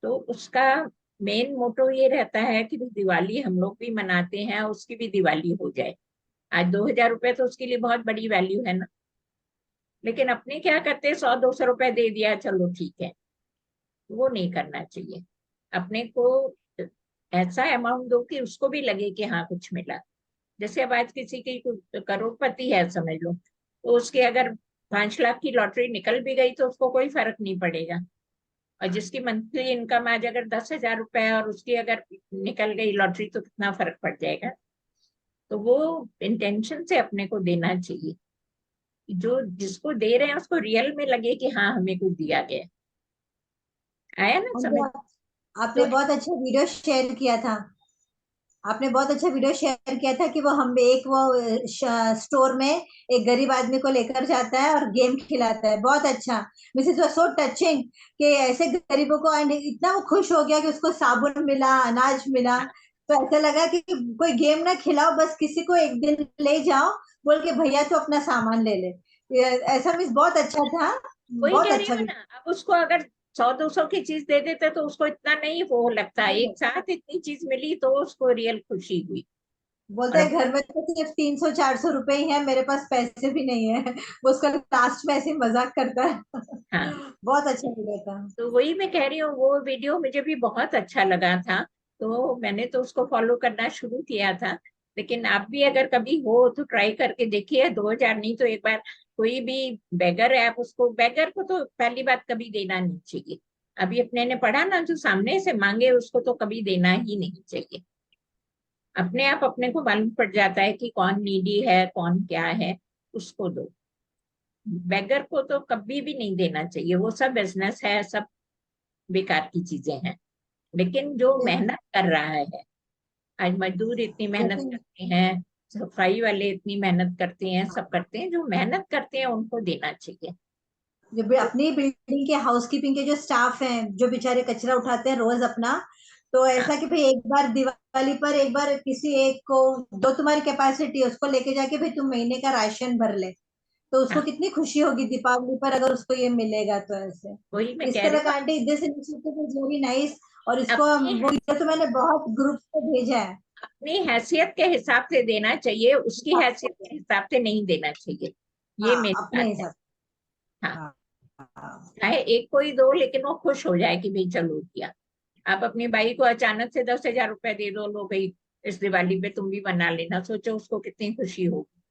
तो उसका मेन मोटो ये रहता है कि भाई दिवाली हम लोग भी मनाते हैं, उसकी भी दिवाली हो जाए। आज 2000 रुपए तो उसके लिए बहुत बड़ी वैल्यू है ना। लेकिन अपने क्या करते हैं, 100-200 रुपए दे दिया, चलो ठीक है। वो नहीं करना चाहिए। अपने को ऐसा अमाउंट दो कि उसको भी लगे कि हाँ कुछ मिला। जैसे अब आज किसी की करोड़पति है समझ लो, तो उसकी अगर 5 लाख की लॉटरी निकल भी गई तो उसको कोई फर्क नहीं पड़ेगा। और जिसकी मंथली इनकम आज अगर 10,000 रुपए है और उसकी अगर निकल गई लॉटरी तो कितना फर्क पड़ जाएगा। तो वो इंटेंशन से अपने को देना चाहिए, जो जिसको दे रहे हैं उसको रियल में लगे कि हाँ हमें कुछ दिया गया। आया ना हाँ जी, समझ? आपने तो बहुत अच्छा वीडियो शेयर किया था। आपने बहुत अच्छा वीडियो शेयर किया था कि वो हम एक वो स्टोर में एक गरीब आदमी को लेकर जाता है और गेम खिलाता है। बहुत अच्छा, मिसेस वाज सो टचिंग कि ऐसे गरीबों को, एंड इतना वो खुश हो गया कि उसको साबुन मिला, अनाज मिला। तो ऐसा लगा कि कोई गेम ना खिलाओ, बस किसी को एक दिन ले जाओ बोल के भैया तो अपना सामान ले ले। ऐसा मिस बहुत अच्छा था। वही बहुत कह रही अच्छा हूँ ना, अब उसको अगर 100-200 की चीज दे देते तो उसको इतना नहीं वो लगता, वीडियो। एक साथ इतनी चीज मिली तो उसको रियल खुशी हुई। बोलते और हैं घर में तो सिर्फ 300-400 रुपए ही है, मेरे पास पैसे भी नहीं है। वो उसका लास्ट में ऐसे ही मजाक करता है। हाँ, बहुत अच्छा वीडियो था। तो वही मैं कह रही हूँ, वो वीडियो मुझे भी बहुत अच्छा लगा था। तो मैंने तो उसको फॉलो करना शुरू किया था। लेकिन आप भी अगर कभी हो तो ट्राई करके देखिए, 2000 नहीं तो एक बार कोई भी बेगर है, आप उसको, बेगर को तो पहली बात कभी देना नहीं चाहिए। अभी अपने ने पढ़ा ना, जो सामने से मांगे उसको तो कभी देना ही नहीं चाहिए। अपने आप अपने को मालूम पड़ जाता है कि कौन नीडी है कौन क्या है, उसको दो। बेगर को तो कभी भी नहीं देना चाहिए, वो सब बिजनेस है, सब बेकार की चीजें हैं। लेकिन जो मेहनत कर रहा है, आज मजदूर इतनी मेहनत जैसे करते हैं, सफाई वाले इतनी मेहनत करते हैं, सब करते हैं, जो मेहनत करते हैं उनको देना चाहिए। जो अपनी बिल्डिंग के हाउसकीपिंग के जो स्टाफ हैं, जो बेचारे कचरा उठाते हैं रोज अपना, तो हाँ ऐसा कि भाई एक बार दिवाली पर एक बार किसी एक को, जो तुम्हारी कैपेसिटी है उसको लेके जाके भाई तुम महीने का राशन भर ले, तो उसको हाँ, कितनी खुशी होगी दीपावली पर अगर उसको ये मिलेगा। तो ऐसे वही मैं इस कह रही तरह का हूँ। Aunty, this initiative is very nice. और इसको अपनी वो वीडियो तो मैंने बहुत ग्रुप पे भेजा है। अपनी हैसियत के हिसाब से देना चाहिए, उसकी हैसियत के हिसाब से नहीं देना चाहिए। ये हाँ, मेरी अपने बात है। हिसाब से। हाँ, हाँ, हाँ। चाहे एक कोई दो, लेकिन वो खुश हो जाए कि भाई चलो दिया। आप अपनी बाई को अचानक से 10,000 रुपए दे दो, लो भाई इस दिवाली पे तुम भी बना लेना, सोचो उसको कितनी खुशी होगी।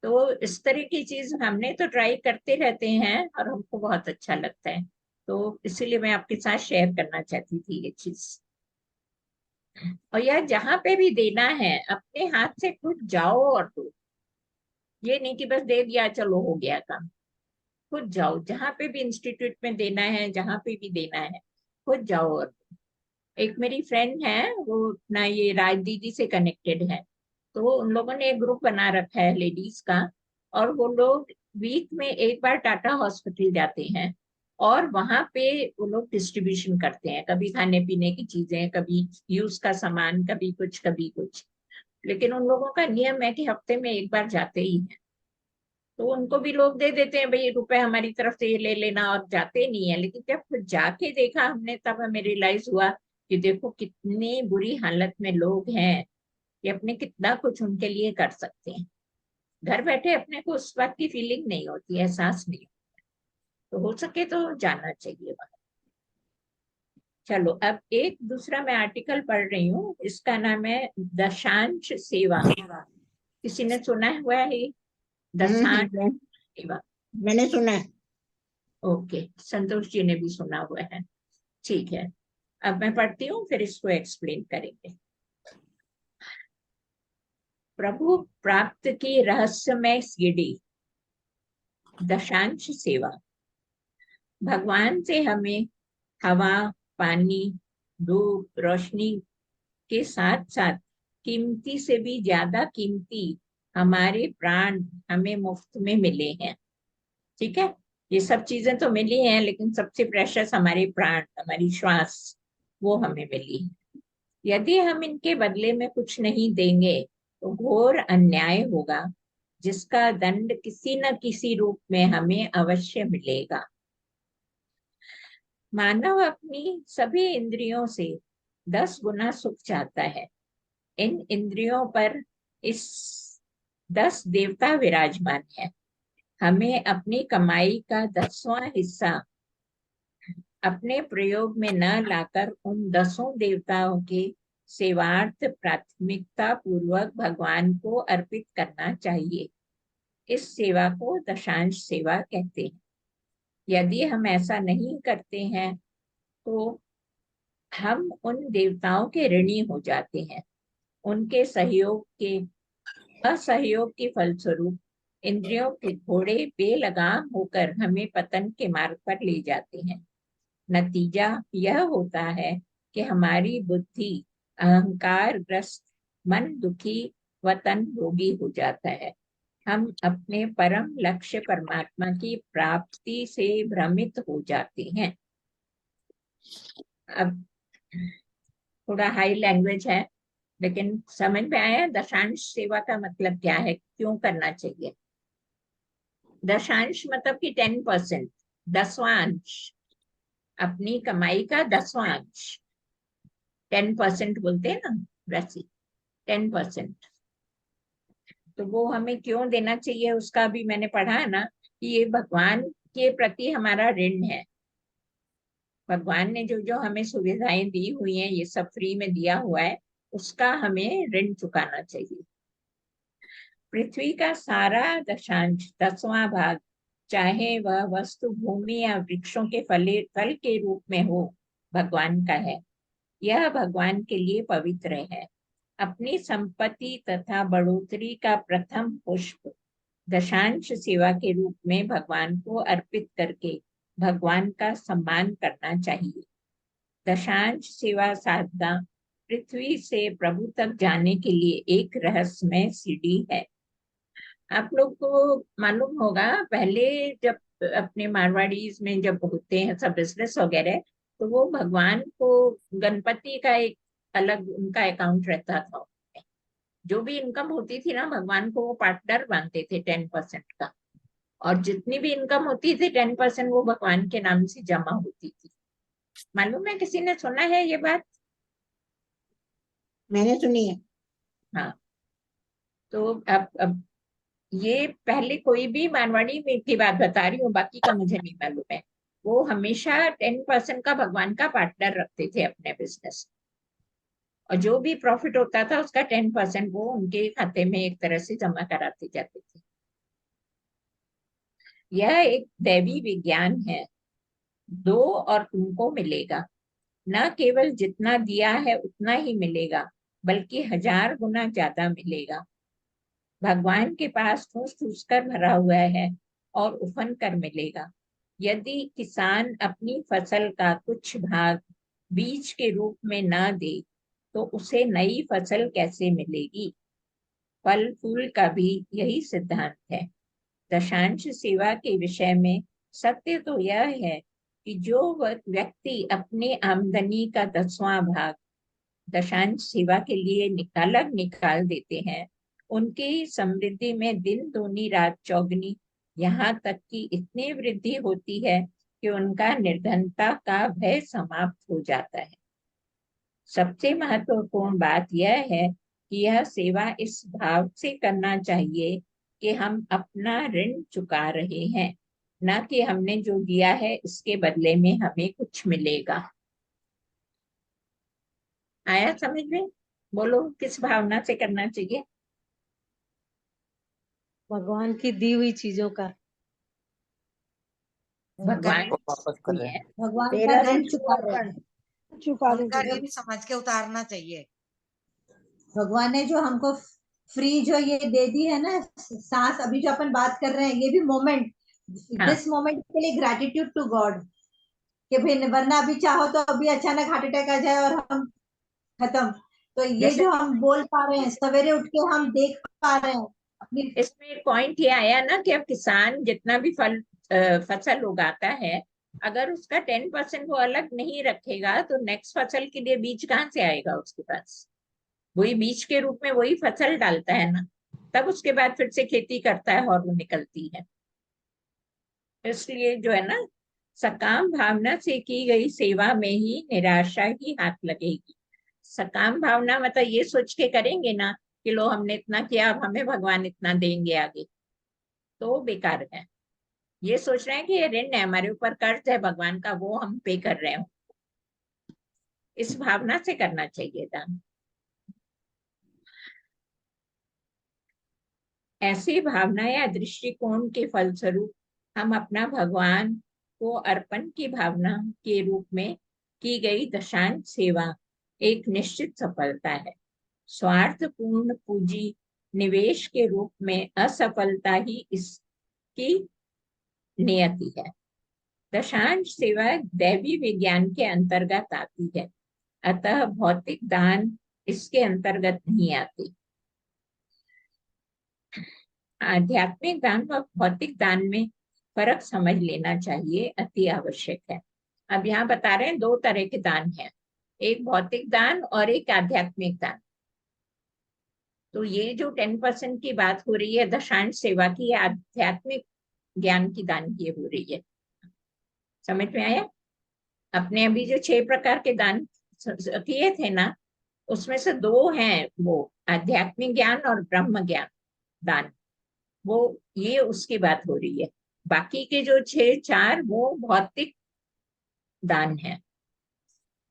तो इस तरह की चीज हमने तो ट्राई करते रहते हैं और हमको बहुत अच्छा लगता है। तो इसीलिए मैं आपके साथ शेयर करना चाहती थी ये चीज। और यार जहाँ पे भी देना है अपने हाथ से खुद जाओ और दो। ये नहीं कि बस दे दिया चलो हो गया काम। खुद जाओ, जहाँ पे भी इंस्टीट्यूट में देना है, जहाँ पे भी देना है, खुद जाओ और दो। एक मेरी फ्रेंड है, वो अपना ये राज दीदी से कनेक्टेड है। तो उन लोगों ने एक ग्रुप बना रखा है लेडीज का। और वो लोग वीक में एक बार टाटा हॉस्पिटल जाते हैं और वहां पे वो लोग डिस्ट्रीब्यूशन करते हैं, कभी खाने पीने की चीजें, कभी यूज का सामान, कभी कुछ कभी कुछ। लेकिन उन लोगों का नियम है कि हफ्ते में एक बार जाते ही हैं। तो उनको भी लोग दे देते हैं, भाई रुपए हमारी तरफ से ये ले लेना, और जाते नहीं है। लेकिन जब फिर जाके देखा हमने, तब हमें रियलाइज हुआ कि देखो कितनी बुरी हालत में लोग हैं, कि अपने कितना कुछ उनके लिए कर सकते हैं। घर बैठे अपने को उस बात की फीलिंग नहीं होती, एहसास नहीं होता। तो हो सके तो जाना चाहिए वहां। चलो, अब एक दूसरा मैं आर्टिकल पढ़ रही हूँ, इसका नाम है दशांश सेवा। किसी ने सुना हुआ है दशांश सेवा? मैंने सुना है। ओके, संतोष जी ने भी सुना हुआ है। ठीक है, अब मैं पढ़ती हूँ, फिर इसको एक्सप्लेन करेंगे। प्रभु प्राप्त की रहस्यमय सीढ़ी, दशांश सेवा। भगवान से हमें हवा, पानी, धूप, रोशनी के साथ साथ कीमती से भी ज्यादा कीमती हमारे प्राण हमें मुफ्त में मिले हैं। ठीक है, ये सब चीजें तो मिली हैं, लेकिन सबसे प्रेशियस हमारे प्राण, हमारी श्वास, वो हमें मिली है। यदि हम इनके बदले में कुछ नहीं देंगे तो घोर अन्याय होगा, जिसका दंड किसी न किसी रूप में हमें अवश्य मिलेगा। मानव अपनी सभी इंद्रियों से 10 गुना सुख चाहता है। इन इंद्रियों पर इस 10 देवता विराजमान है। हमें अपनी कमाई का 10वां हिस्सा अपने प्रयोग में न लाकर उन 10 देवताओं के सेवार्थ प्राथमिकता पूर्वक भगवान को अर्पित करना चाहिए। इस सेवा को दशांश सेवा कहते हैं। यदि हम ऐसा नहीं करते हैं तो हम उन देवताओं के ऋणी हो जाते हैं। उनके सहयोग के असहयोग के फलस्वरूप इंद्रियों के घोड़े बेलगाम होकर हमें पतन के मार्ग पर ले जाते हैं। नतीजा यह होता है कि हमारी बुद्धि अहंकार ग्रस्त, मन दुखी व तन रोगी हो जाता है। हम अपने परम लक्ष्य परमात्मा की प्राप्ति से भ्रमित हो जाते हैं। अब थोड़ा हाई लैंग्वेज है, लेकिन समझ में आया दशांश सेवा का मतलब क्या है, क्यों करना चाहिए। दशांश मतलब कि 10%, 10वां अंश, अपनी कमाई का 10वां अंश। 10% बोलते हैं ना, वैसे 10%। तो वो हमें क्यों देना चाहिए, उसका भी मैंने पढ़ा है ना, कि ये भगवान के प्रति हमारा ऋण है। भगवान ने जो जो हमें सुविधाएं दी हुई हैं, ये सब फ्री में दिया हुआ है, उसका हमें ऋण चुकाना चाहिए। पृथ्वी का सारा दशांश, 10वां भाग, चाहे वह वस्तु, भूमि या वृक्षों के फल के रूप में हो, भगवान का है। यह भगवान के लिए पवित्र है। अपनी संपत्ति तथा बढ़ोतरी का प्रथम पुष्प दशांश सेवा के रूप में भगवान को अर्पित करके भगवान का सम्मान करना चाहिए। दशांश सेवा साधना पृथ्वी से प्रभु तक जाने के लिए एक रहस्यमय सीढ़ी है। आप लोग को मालूम होगा, पहले जब अपने मारवाड़ीज में जब होते हैं सब बिजनेस वगैरह, तो वो भगवान को, गणपति का एक अलग उनका अकाउंट रहता था। जो भी इनकम होती थी ना, भगवान को वो पार्टनर मानते थे 10% का, और जितनी भी इनकम होती थी 10% वो भगवान के नाम से जमा होती थी। मालूम है, किसी ने सुना है ये बात? मैंने सुनी है। हाँ, तो अब ये पहले कोई भी मारवाड़ी में की बात बता रही हूँ, बाकी का मुझे नहीं मालूम है। वो हमेशा 10% का भगवान का पार्टनर रखते थे अपने बिजनेस, और जो भी प्रॉफिट होता था उसका 10% वो उनके खाते में एक तरह से जमा कराते जाते थे। यह एक दैवी विज्ञान है। दो और तुमको मिलेगा। न केवल जितना दिया है उतना ही मिलेगा, बल्कि 1000 गुना ज्यादा मिलेगा। भगवान के पास ठूस ठूस कर भरा हुआ है और उफन कर मिलेगा। यदि किसान अपनी फसल का कुछ भाग बीज के रूप में न दे तो उसे नई फसल कैसे मिलेगी। फल फूल का भी यही सिद्धांत है। दशांश सेवा के विषय में सत्य तो यह है कि जो व्यक्ति अपनी आमदनी का 10वां भाग दशांश सेवा के लिए अलग निकाल देते हैं, उनकी समृद्धि में दिन दूनी रात चौगनी, यहाँ तक कि इतनी वृद्धि होती है कि उनका निर्धनता का भय समाप्त हो जाता है। सबसे महत्वपूर्ण बात यह है कि यह सेवा इस भाव से करना चाहिए कि हम अपना ऋण चुका रहे हैं, न कि हमने जो दिया है इसके बदले में हमें कुछ मिलेगा। आया समझ में? बोलो किस भावना से करना चाहिए? भगवान की दी हुई चीजों का, भगवान को वापस कर रहे हैं। भगवान का तेरा ऋण ऋण चुका चुका रहे हैं। चुका उनका देंगे। ऋण समझ के उतारना चाहिए। भगवान ने जो हमको फ्री जो ये दे दी है ना सांस, अभी जो अपन बात कर रहे हैं, ये भी मोमेंट, हाँ। दिस मोमेंट के लिए ग्रेटिट्यूड टू गॉड कि भाई वरना अभी चाहो तो अभी अचानक हार्ट अटैक आ जाए और हम खत्म। तो ये जैसे जो हम बोल पा रहे हैं, सवेरे उठ के हम देख पा रहे हैं अपनी। इसमें पॉइंट ये आया ना कि अब किसान जितना भी फसल उगाता है, अगर उसका 10% वो अलग नहीं रखेगा तो नेक्स्ट फसल के लिए बीज कहाँ से आएगा उसके पास? वही बीज के रूप में वही फसल डालता है ना, तब उसके बाद फिर से खेती करता है और वो निकलती है। इसलिए जो है ना, सकाम भावना से की गई सेवा में ही निराशा ही हाथ लगेगी। सकाम भावना मतलब ये सोच के करेंगे ना कि लो हमने इतना किया, अब हमें भगवान इतना देंगे आगे, तो बेकार है। ये सोच रहे हैं कि ये ऋण है, हमारे ऊपर कर्ज है भगवान का, वो हम पे कर रहे हो, इस भावना से करना चाहिए दान। ऐसी भावना या दृष्टिकोण के फलस्वरूप हम अपना भगवान को अर्पण की भावना के रूप में की गई दशांश सेवा एक निश्चित सफलता है। स्वार्थपूर्ण पूंजी निवेश के रूप में असफलता ही इसकी नियति है। दशांश सेवा दैवी विज्ञान के अंतर्गत आती है, अतः भौतिक दान इसके अंतर्गत नहीं आती। आध्यात्मिक दान व भौतिक दान में फर्क समझ लेना चाहिए, अति आवश्यक है। अब यहाँ बता रहे हैं 2 तरह के दान हैं, एक भौतिक दान और एक आध्यात्मिक दान। तो ये जो 10% की बात हो रही है दशांश सेवा की, आध्यात्मिक ज्ञान की दान की हो रही है। समझ में आया? अपने अभी जो 6 प्रकार के दान किए थे ना, उसमें से 2 हैं वो आध्यात्मिक ज्ञान और ब्रह्म ज्ञान दान, वो ये उसकी बात हो रही है। बाकी के जो 4 वो भौतिक दान है।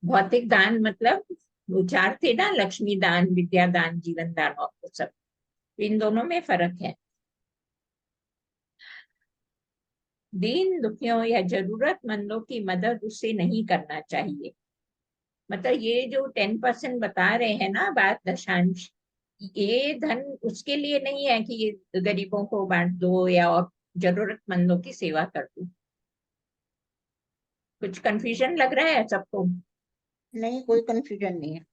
भौतिक दान मतलब वो 4 थे ना, लक्ष्मी दान, विद्या दान, जीवन दान और वो सब, इन दोनों में फर्क है। दीन दुखियों या जरूरतमंदों की मदद उससे नहीं करना चाहिए। मतलब ये जो 10% बता रहे हैं ना बात दशांश, ये धन उसके लिए नहीं है कि ये गरीबों को बांट दो या और जरूरतमंदों की सेवा कर दो। कुछ कंफ्यूजन लग रहा है सबको? नहीं, कोई कंफ्यूजन नहीं है।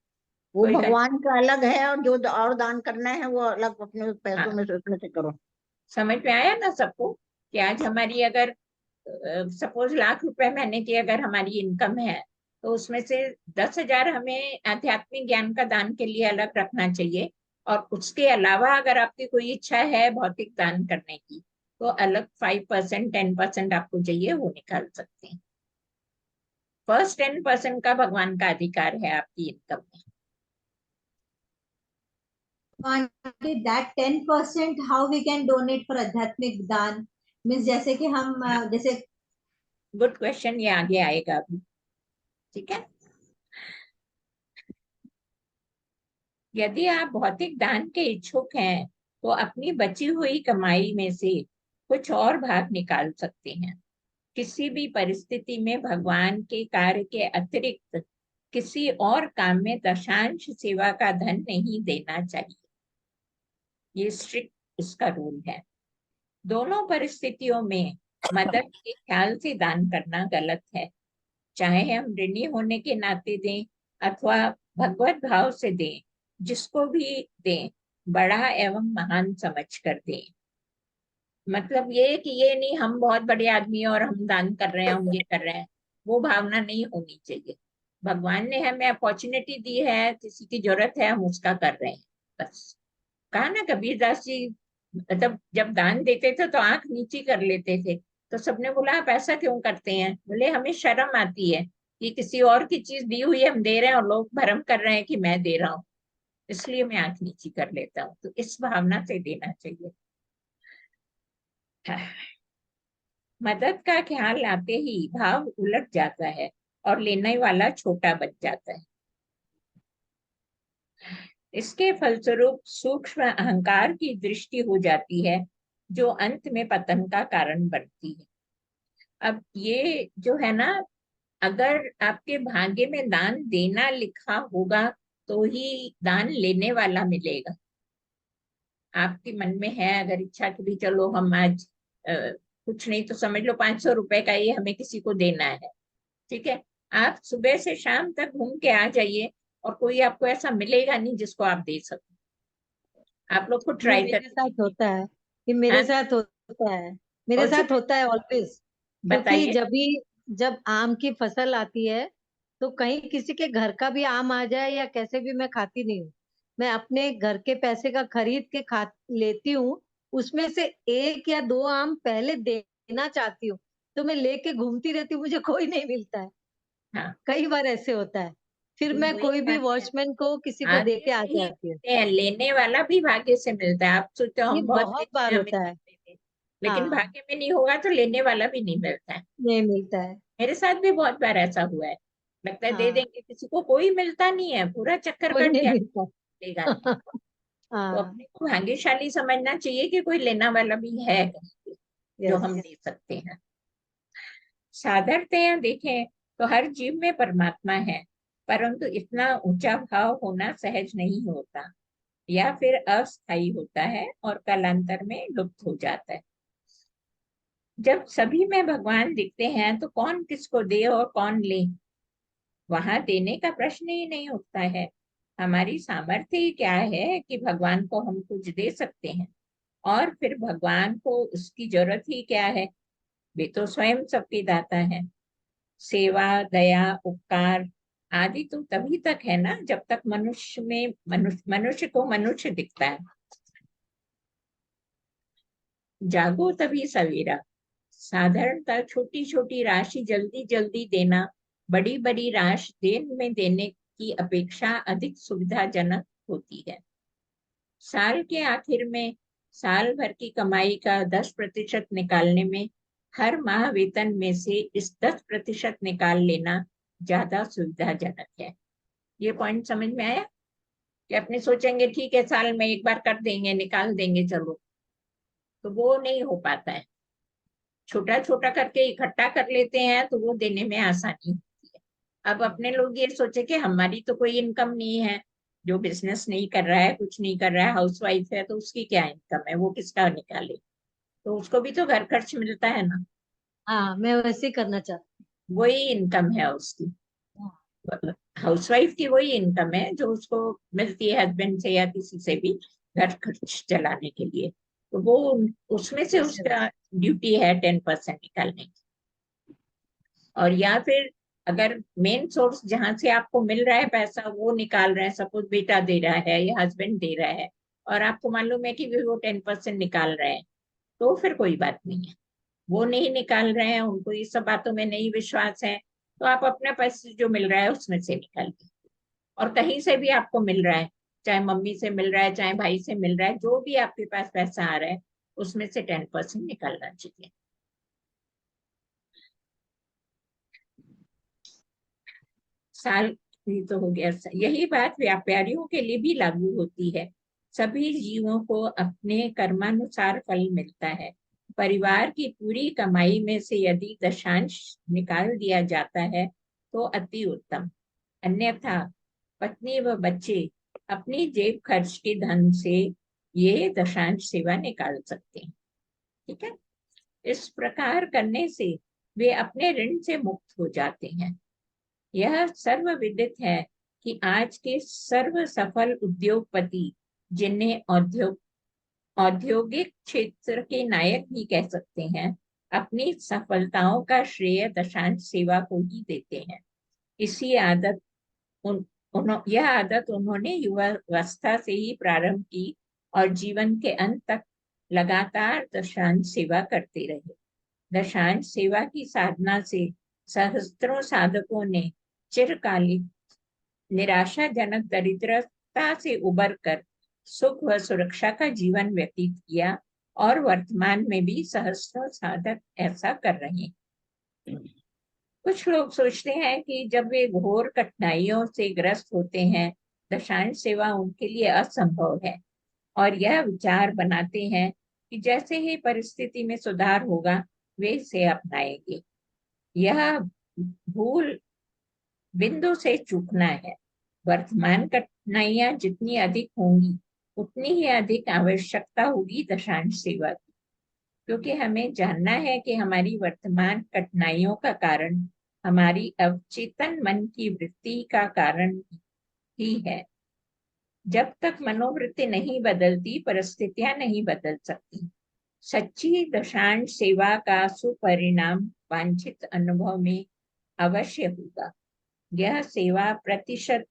वो कोई भगवान का अलग है और जो और दान करना है वो अलग अपने पैसों हाँ, में से उसमें से करो। समझ में आया ना सबको कि आज हमारी अगर सपोज ₹1,00,000 महीने की अगर हमारी इनकम है, तो उसमें से 10,000 हमें आध्यात्मिक ज्ञान का दान के लिए अलग रखना चाहिए, और उसके अलावा अगर आपकी कोई इच्छा है भौतिक दान करने की, तो अलग 5% 10% आपको चाहिए वो निकाल सकते हैं। फर्स्ट 10% का भगवान का अधिकार है आपकी इनकम में। That 10% how we can donate for आध्यात्मिक दान मीन्स जैसे कि हम जैसे गुड क्वेश्चन, ये आगे आएगा अभी, ठीक है। यदि आप भौतिक दान के इच्छुक हैं तो अपनी बची हुई कमाई में से कुछ और भाग निकाल सकते हैं। किसी भी परिस्थिति में भगवान के कार्य के अतिरिक्त किसी और काम में दशांश सेवा का धन नहीं देना चाहिए, ये स्ट्रिक्ट इसका रूल है। दोनों परिस्थितियों में मदद के ख्याल से दान करना गलत है, चाहे हम ऋणी होने के नाते दें अथवा भगवत भाव से दें, जिसको भी दें बड़ा एवं महान समझकर दें। मतलब ये कि ये नहीं हम बहुत बड़े आदमी हैं और हम दान कर रहे हैं, हम ये कर रहे हैं, वो भावना नहीं होनी चाहिए। भगवान ने हमें अपॉर्चुनिटी दी है, किसी की जरूरत है, हम उसका कर रहे हैं बस। कहा ना कबीरदास जी, मतलब जब दान देते थे तो आंख नीची कर लेते थे, तो सबने बोला आप ऐसा क्यों करते हैं? बोले हमें शर्म आती है कि किसी और की चीज दी हुई हम दे रहे हैं और लोग भरम कर रहे हैं कि मैं दे रहा हूँ, इसलिए मैं आंख नीची कर लेता हूँ। तो इस भावना से देना चाहिए। मदद का ख्याल आते ही भाव उलट जाता है और लेने वाला छोटा बच जाता है। इसके फलस्वरूप सूक्ष्म अहंकार की दृष्टि हो जाती है, जो अंत में पतन का कारण बनती है। अब ये जो है ना, अगर आपके भाग्य में दान देना लिखा होगा तो ही दान लेने वाला मिलेगा। आपके मन में है अगर इच्छा कि भी चलो हम आज कुछ नहीं तो समझ लो 500 रुपए का ये हमें किसी को देना है, ठीक है, आप सुबह से शाम तक घूम के आ जाइए और कोई आपको ऐसा मिलेगा नहीं जिसको आप दे सको। आप लोग को ये ट्राई मेरे कर साथ होता है, ये मेरे हाँ, साथ होता है, मेरे और साथ होता है ऑलवेज। क्योंकि बताइए। जब आम की फसल आती है तो कहीं किसी के घर का भी आम आ जाए या कैसे भी, मैं खाती नहीं हूँ। मैं अपने घर के पैसे का खरीद के खा लेती हूँ। उसमें से एक या दो आम पहले देना चाहती हूँ, तो मैं लेके घूमती रहती हूँ, मुझे कोई नहीं मिलता है। हाँ, कई बार ऐसे होता है, फिर तो मैं वही कोई भी बात है, वॉचमैन को किसी को दे भाग्य के आ से ही जाती हूँ। मिलते हैं, लेने वाला भी भाग्य से मिलता है। आप सोचते हो ये हम बहुत बहुत रिच बार हैं हमें होता सब है। देंगे, लेकिन हाँ, भाग्य में नहीं होगा तो लेने वाला भी नहीं मिलता है। नहीं मिलता है। मेरे साथ भी बहुत बार ऐसा हुआ है, लगता है दे हाँ, देंगे किसी को, कोई मिलता नहीं है, पूरा चक्कर कोई कट नहीं गया, मिलता। लेगा नहीं। तो हाँ, अपने को भाग्यशाली समझना चाहिए कि कोई लेना वाला भी है कहीं पे, जो यस। हम दे सकते हैं। साधारणतया देखें तो हर जीव में परमात्मा है, परंतु इतना ऊंचा भाव होना सहज नहीं होता, या फिर अस्थायी होता है और कालांतर में लुप्त हो जाता है। जब सभी में भगवान दिखते हैं तो कौन किसको दे और कौन ले, वहां देने का प्रश्न ही नहीं उठता है। हमारी सामर्थ्य ही क्या है कि भगवान को हम कुछ दे सकते हैं, और फिर भगवान को उसकी जरूरत ही क्या है, वे तो स्वयं सबके दाता है। सेवा, दया, उपकार आदि तो तभी तक है ना जब तक मनुष्य में मनुष्य को मनुष्य दिखता है। जागो तभी सवेरा। साधारणतः छोटी छोटी राशि जल्दी जल्दी देना बड़ी बड़ी राशि देर में देने की अपेक्षा अधिक सुविधाजनक होती है। साल के आखिर में साल भर की कमाई का 10% निकालने में हर माह वेतन में से इस 10% निकाल लेना ज्यादा सुविधाजनक है। ये पॉइंट समझ में आया? कि अपने सोचेंगे ठीक है साल में एक बार कर देंगे, निकाल देंगे चलो, तो वो नहीं हो पाता है। छोटा छोटा करके इकट्ठा कर लेते हैं तो वो देने में आसानी होती है। अब अपने लोग ये सोचे कि हमारी तो कोई इनकम नहीं है, जो बिजनेस नहीं कर रहा है, कुछ नहीं कर रहा है, हाउसवाइफ है, तो उसकी क्या इनकम है, वो किसका निकाले? तो उसको भी तो घर खर्च मिलता है ना, हाँ, मैं वैसे ही करना चाहती वही इनकम है उसकी। हूँ। हाउसवाइफ की वही इनकम है जो उसको मिलती है हस्बैंड से या किसी से भी, घर खर्च चलाने के लिए। तो वो उसमें से यस, उसका यस। ड्यूटी है 10% निकालने की। और या फिर अगर मेन सोर्स जहां से आपको मिल रहा है पैसा वो निकाल रहे हैं, सपोज बेटा दे रहा है या हस्बैंड दे रहा है, और आपको मालूम है कि वो 10% निकाल रहे हैं, तो फिर कोई बात नहीं है। वो नहीं निकाल रहे हैं, उनको ये सब बातों में नहीं विश्वास है, तो आप अपने पैसे जो मिल रहा है उसमें से निकालिए। और कहीं से भी आपको मिल रहा है, चाहे मम्मी से मिल रहा है, चाहे भाई से मिल रहा है, जो भी आपके पास पैसा आ रहा है उसमें से 10% निकालना चाहिए। साल ये तो हो गया। यही बात व्यापारियों के लिए भी लागू होती है। सभी जीवों को अपने कर्मानुसार फल मिलता है। परिवार की पूरी कमाई में से यदि दशांश निकाल दिया जाता है तो अति उत्तम, अन्यथा पत्नी व बच्चे अपनी जेब खर्च के धन से ये दशांश सेवा निकाल सकते हैं। ठीक है, इस प्रकार करने से वे अपने ऋण से मुक्त हो जाते हैं। यह सर्वविदित है कि आज के सर्व सफल उद्योगपति जिन्हें औद्योगिक क्षेत्र के नायक भी कह सकते हैं, अपनी सफलताओं का श्रेय दशांश सेवा को ही देते हैं। इसी आदत यह आदत उन्होंने युवावस्था से ही प्रारंभ की और जीवन के अंत तक लगातार दशांश सेवा करते रहे। दशांश सेवा की साधना से सहस्त्रों साधकों ने चिरकालिक निराशाजनक दरिद्रता से उबरकर सुख व सुरक्षा का जीवन व्यतीत किया और वर्तमान में भी सहस्त्रों साधक ऐसा कर रहे हैं। कुछ लोग सोचते हैं कि जब वे घोर कठिनाइयों से ग्रस्त होते हैं, दशांश सेवा उनके लिए असंभव है और यह विचार बनाते हैं कि जैसे ही परिस्थिति में सुधार होगा वे इसे अपनाएंगे। यह भूल बिंदु से चूकना है। वर्तमान कठिनाइयां जितनी अधिक होंगी उतनी ही अधिक आवश्यकता होगी दशांश सेवा की, क्योंकि हमें जानना है कि हमारी वर्तमान कठिनाइयों का कारण हमारी अवचेतन मन की वृत्ति का कारण ही है। जब तक मनोवृत्ति नहीं बदलती, परिस्थितियां नहीं बदल सकती। सच्ची दशांश सेवा का सुपरिणाम वांछित अनुभव में अवश्य होगा। यह सेवा प्रतिशत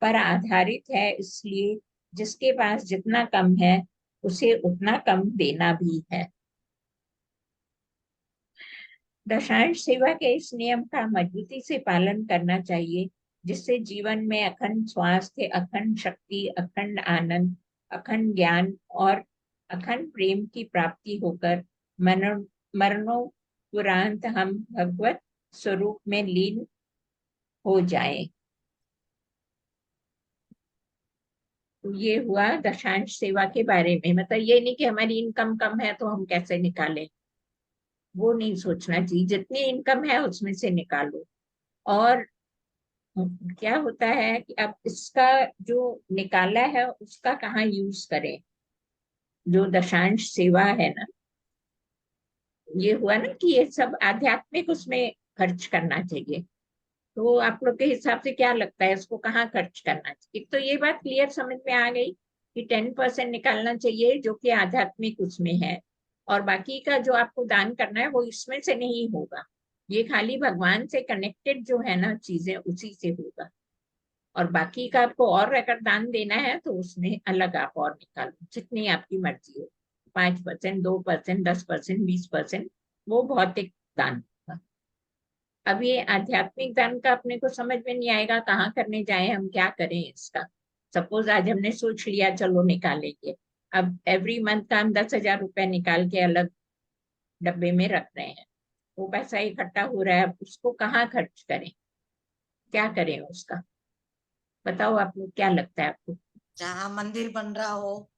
पर आधारित है, इसलिए जिसके पास जितना कम है उसे उतना कम देना भी है। दशांश सेवा के इस नियम का मजबूती से पालन करना चाहिए, जिससे जीवन में अखंड स्वास्थ्य, अखंड शक्ति, अखंड आनंद, अखंड ज्ञान और अखंड प्रेम की प्राप्ति होकर मरणोपरांत हम भगवत स्वरूप में लीन हो जाएं। तो ये हुआ दशांश सेवा के बारे में। मतलब ये नहीं कि हमारी इनकम कम है तो हम कैसे निकालें, वो नहीं सोचना चाहिए। जितनी इनकम है उसमें से निकालो। और क्या होता है कि अब इसका जो निकाला है उसका कहाँ यूज करें। जो दशांश सेवा है ना, ये हुआ ना कि ये सब आध्यात्मिक उसमें खर्च करना चाहिए। तो आप लोग के हिसाब से क्या लगता है इसको कहाँ खर्च करना चाहिए? एक तो ये बात क्लियर समझ में आ गई कि 10% निकालना चाहिए जो कि आध्यात्मिक उसमें है, और बाकी का जो आपको दान करना है वो इसमें से नहीं होगा। ये खाली भगवान से कनेक्टेड जो है ना चीजें, उसी से होगा। और बाकी का आपको और अगर दान देना है तो उसमें अलग आप और निकालो, जितनी आपकी मर्जी हो। 5%, 2%, 10%, 20%, वो भौतिक दान होगा। अब ये आध्यात्मिक दान का अपने को समझ में नहीं आएगा कहाँ करने जाए, हम क्या करें इसका। सपोज आज हमने सोच लिया चलो निकालेंगे, अब एवरी मंथ का हम 10,000 रुपए निकाल के अलग डब्बे में रख रहे हैं, वो पैसा इकट्ठा हो रहा है, उसको कहाँ खर्च करें, क्या करें उसका? बताओ आप लोग, क्या लगता है आपको? जहाँ मंदिर बन रहा हो,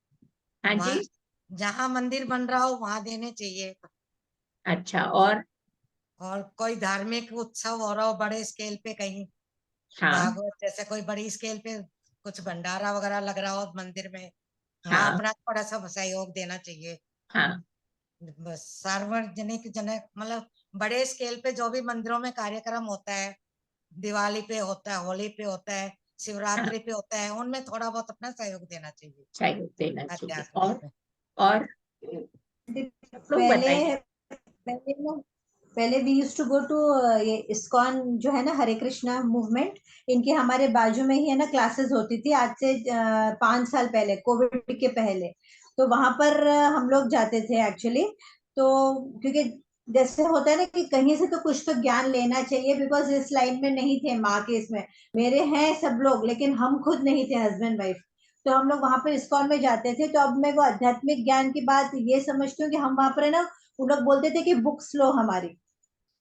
हाँ जी, जहाँ मंदिर बन रहा हो वहां देने चाहिए। अच्छा। और कोई धार्मिक उत्सव हो रहा हो बड़े स्केल पे, कहीं हाँ भागवत जैसे कोई बड़ी स्केल पे कुछ भंडारा वगैरह लग रहा हो मंदिर में, वहाँ हाँ अपना थोड़ा सा सहयोग देना चाहिए। हाँ बस सार्वजनिक जनक मतलब बड़े स्केल पे जो भी मंदिरों में कार्यक्रम होता है, दिवाली पे होता है, होली पे होता है, हाँ, शिवरात्रि पे होता है, उनमें थोड़ा बहुत अपना सहयोग देना चाहिए सहयोग देना चाहिए। अध्यात्म में। और सब लोग पहले बताइए। पहले ना पहले we use to go to ये इस्कॉन जो है ना, हरे कृष्णा मूवमेंट, इनके हमारे बाजू में ही है ना क्लासेस होती थी, आज से 5 साल पहले, कोविड के पहले। तो वहां पर हम लोग जाते थे एक्चुअली। तो क्योंकि जैसे होता है ना कि कहीं से तो कुछ तो ज्ञान लेना चाहिए, बिकॉज इस लाइन में नहीं थे माँ के, इसमें मेरे हैं सब लोग लेकिन हम खुद नहीं थे हस्बैंड वाइफ। तो हम लोग वहां पर इस्कॉन में जाते थे। तो अब मैं वो आध्यात्मिक ज्ञान की बात ये समझती हूँ कि हम वहां पर है ना, उन लोग बोलते थे कि बुक्स लो हमारी,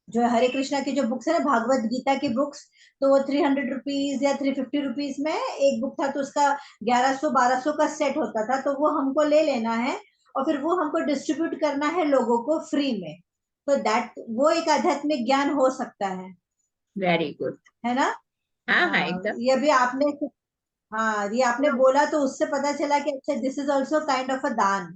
जो है हरे कृष्णा की जो बुक्स है ना, भागवत गीता की बुक्स। तो वो 300 रुपीज या 350 रुपीज में एक बुक था, तो उसका 1100-1200 का सेट होता था। तो वो हमको ले लेना है और फिर वो हमको डिस्ट्रीब्यूट करना है लोगों को फ्री में। तो दैट वो एक आध्यात्मिक ज्ञान हो सकता वेरी गुड। है ना? हाँ हाँ, हाँ, एकदम। ये भी आपने, हाँ ये आपने बोला तो उससे पता चला कि अच्छा this is also kind of a दान।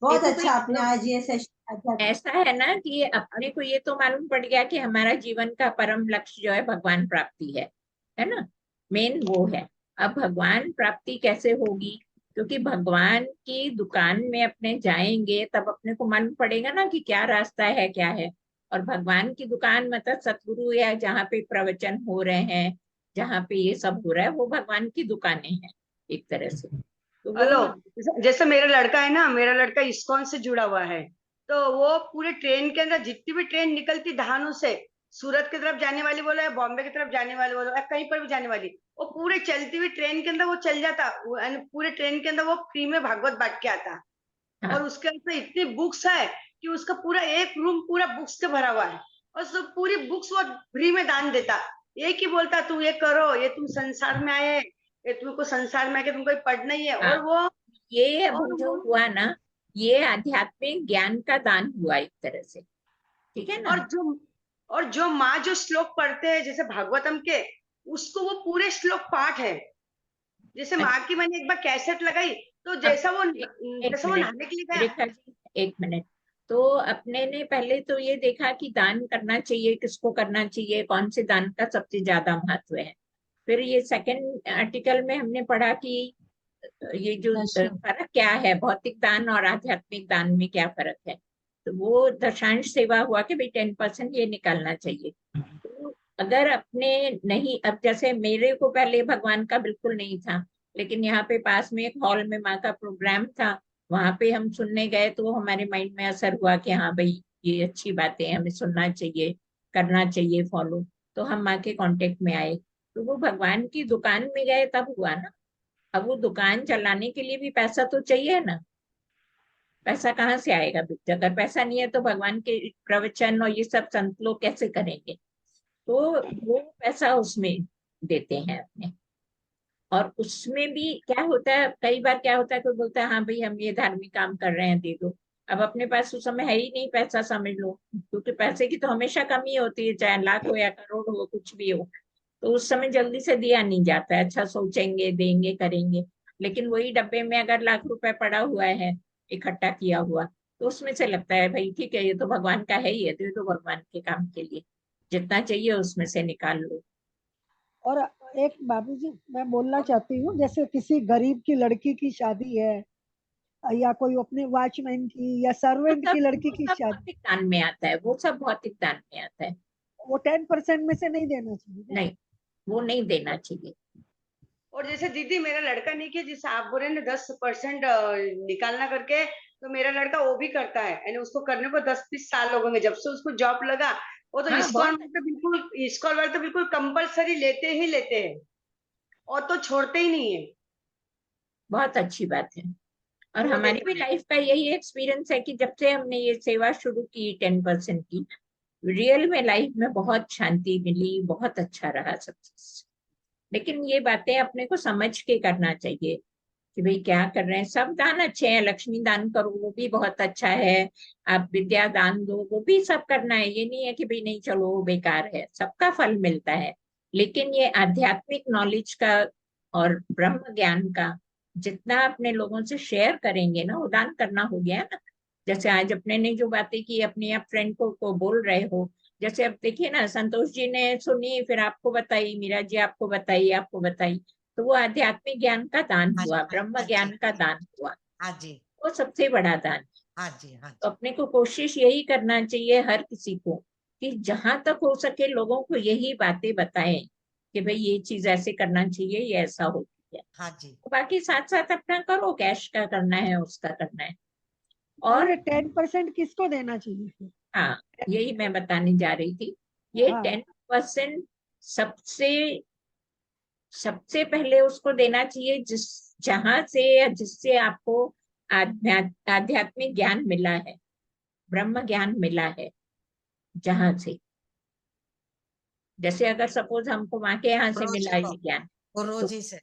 बहुत देखो अच्छा आपने भाई, आज ये सेशन। ऐसा है ना कि अपने को ये तो मालूम पड़ गया कि हमारा जीवन का परम लक्ष्य जो है भगवान प्राप्ति है ना? मेन वो है। अब भगवान प्राप्ति कैसे होगी, क्योंकि भगवान की दुकान में अपने जाएंगे तब अपने को मालूम पड़ेगा ना कि क्या रास्ता है क्या है। और भगवान की दुकान मतलब सतगुरु या जहाँ पे प्रवचन हो रहे हैं, जहाँ पे ये सब हो रहा है, वो भगवान की दुकानें हैं एक तरह से। तो हेलो, वो जैसे मेरा लड़का है ना, मेरा लड़का इस्कॉन से जुड़ा हुआ है। तो वो पूरे ट्रेन के अंदर जितनी भी ट्रेन निकलती धानु से, सूरत की तरफ जाने वाली बोलो या बॉम्बे की तरफ जाने वाली बोलो या कहीं पर भी जाने वाली, वो पूरे चलती हुई ट्रेन के अंदर वो चल जाता। पूरे ट्रेन के अंदर वो फ्री में भागवत बांट के आता। और हाँ उसके अंदर इतनी बुक्स है कि उसका पूरा एक रूम पूरा बुक्स से भरा हुआ है। और सब पूरी बुक्स वो फ्री में दान देता। एक ही बोलता, तू ये करो, ये तुम संसार में आए, ये तुमको संसार में आके तुमको ये पढ़ना ही है। हाँ, ये और अभी जो वो हुआ ना, ये आध्यात्मिक ज्ञान का दान हुआ एक तरह से, ठीक है और ना। जो माँ जो श्लोक पढ़ते हैं जैसे भागवतम के, उसको वो पूरे श्लोक पाठ है। जैसे माँ की मैंने एक बार कैसेट लगाई, तो अब एक जैसा वो मिनट नहाने के लिए गया। रेखा जी, एक मिनट। तो अपने ने पहले तो ये देखा कि दान करना चाहिए, किसको करना चाहिए, कौन से दान का सबसे ज्यादा महत्व है। फिर ये सेकंड आर्टिकल में हमने पढ़ा कि ये जो दशम फर्क क्या है, भौतिक दान और आध्यात्मिक दान में क्या फर्क है। तो वो दशांश सेवा हुआ कि भाई 10% ये निकालना चाहिए। तो अगर अपने नहीं, अब जैसे मेरे को पहले भगवान का बिल्कुल नहीं था, लेकिन यहाँ पे पास में एक हॉल में माँ का प्रोग्राम था, वहां पे हम सुनने गए तो हमारे माइंड में असर हुआ कि हाँ भाई ये अच्छी बातें हैं, हमें सुनना चाहिए, करना चाहिए फॉलो। तो हम माँ के कांटेक्ट में आए, तो वो भगवान की दुकान में गए तब हुआ ना। अब वो दुकान चलाने के लिए भी पैसा तो चाहिए ना। पैसा कहाँ से आएगा? अगर पैसा नहीं है तो भगवान के प्रवचन और ये सब संत लोग कैसे करेंगे? तो वो पैसा उसमें देते हैं अपने। और उसमें भी क्या होता है, कई बार क्या होता है, कोई बोलता है हाँ भाई हम ये धार्मिक काम कर रहे हैं, दे दो। अब अपने पास उस समय है ही नहीं पैसा, समझ लो, क्योंकि पैसे की तो हमेशा कमी होती है, चाहे लाख हो या करोड़ हो, कुछ भी हो। तो उस समय जल्दी से दिया नहीं जाता है। अच्छा सोचेंगे, देंगे, करेंगे। लेकिन वही डब्बे में अगर लाख रुपए पड़ा हुआ है इकट्ठा किया हुआ, तो उसमें से लगता है भाई ठीक है, ये तो भगवान का है ही है, दे दो भगवान के काम के लिए, जितना चाहिए उसमें से निकाल लो। और एक बाबू जी मैं बोलना चाहती हूँ, जैसे किसी गरीब की लड़की की शादी है, या कोई अपने वॉचमैन की या सर्वेंट की लड़की वो की सब शादी, भौतिक दान में आता है, वो सब भौतिक दान में आता है। वो 10% में से नहीं देना चाहिए क्या? नहीं, वो नहीं देना चाहिए। और जैसे दीदी मेरा लड़का नहीं किया, जैसे आप बोल रहे हैं ना 10% निकालना करके, तो मेरा लड़का वो भी करता है। यानी उसको करने को 10-20 साल हो गए, जब से उसको जॉब लगा। वो तो हाँ इस्कॉन बहुत, वाले तो बिल्कुल, इस्कॉन वाले तो बिल्कुल कंपलसरी लेते ही लेते हैं, और तो छोड़ते ही नहीं है। बहुत अच्छी बात है। और वो हमारी देते भी हैं। लाइफ का यही एक्सपीरियंस है कि जब से हमने ये सेवा शुरू की 10% की, रियल में लाइफ में बहुत शांति मिली, बहुत अच्छा रहा सब चीज। लेकिन ये बातें अपने को समझ के करना चाहिए कि भाई क्या कर रहे हैं। सब दान अच्छे हैं, लक्ष्मी दान करो वो भी बहुत अच्छा है, आप विद्या दान दो वो भी सब करना है। ये नहीं है कि भाई नहीं चलो वो बेकार है, सबका फल मिलता है। लेकिन ये आध्यात्मिक नॉलेज का और ब्रह्म ज्ञान का जितना अपने लोगों से शेयर करेंगे ना, वो दान करना हो गया ना। जैसे आज अपने ने जो बातें की, अपनी आप फ्रेंड को बोल रहे हो, जैसे अब देखिए ना, संतोष जी ने सुनी, फिर आपको बताई, मीरा जी आपको बताई, आपको बताई। तो वो आध्यात्मिक ज्ञान का दान हाँ हुआ, हाँ ब्रह्म हाँ जी, ज्ञान का दान हुआ। हाँ जी, वो सबसे बड़ा दान है। हाँ जी, हाँ तो जी, अपने को कोशिश यही करना चाहिए हर किसी को कि जहां तक हो सके लोगों को यही बातें बताएं कि भाई ये चीज ऐसे करना चाहिए, ये ऐसा होती है। हाँ जी, तो बाकी साथ साथ अपना करो, कैश का करना है उसका करना है। और और ये 10% किसको देना चाहिए फिर? हाँ, यही मैं बताने जा रही थी। ये हाँ 10% सबसे सबसे पहले उसको देना चाहिए जहां से या जिससे आपको आध्यात्मिक ज्ञान मिला है, ब्रह्म ज्ञान मिला है, जहां से। जैसे अगर सपोज हमको माँ के यहाँ से गुरु जी मिला को, ये ज्ञान, गुरु तो जी से।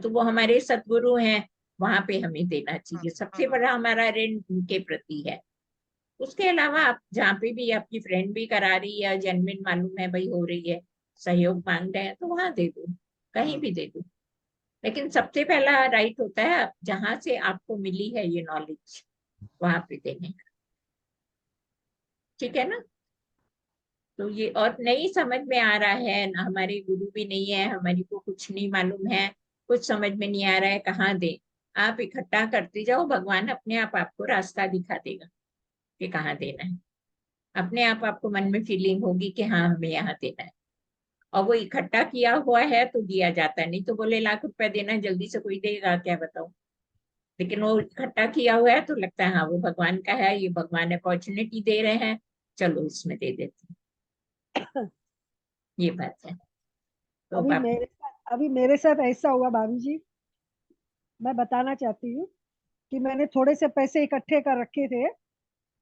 वो हमारे सतगुरु हैं, वहां पे हमें देना हाँ, चाहिए। सबसे हाँ, बड़ा हमारा ऋण उनके प्रति है। उसके अलावा आप जहाँ पे भी आपकी फ्रेंड भी करा रही है, जेन्युइन मालूम है भाई हो रही है, सहयोग मांग रहे हैं, तो वहां दे दो, कहीं हाँ, भी दे दो। लेकिन सबसे पहला राइट होता है जहां से आपको मिली है ये नॉलेज, वहां पे देने का। ठीक है ना। तो ये और नहीं समझ में आ रहा है ना, हमारे गुरु भी नहीं है, हमारी को कुछ नहीं मालूम है, कुछ समझ में नहीं आ रहा है कहाँ दे, आप इकट्ठा करते जाओ, भगवान अपने आप आपको रास्ता दिखा देगा कि कहाँ देना है। अपने आप आपको मन में फीलिंग होगी कि हाँ हमें यहाँ देना है। और वो इकट्ठा किया हुआ है तो दिया जाता है, नहीं तो बोले लाख रुपए देना है, जल्दी से कोई देगा क्या, बताओ। लेकिन वो इकट्ठा किया हुआ है तो लगता है हाँ वो भगवान का है, ये भगवान अपॉर्चुनिटी दे रहे हैं, चलो इसमें दे देते हैं। ये बात है। तो अभी मेरे साथ ऐसा हुआ भाभी जी, मैं बताना चाहती हूँ कि मैंने थोड़े से पैसे इकट्ठे कर रखे थे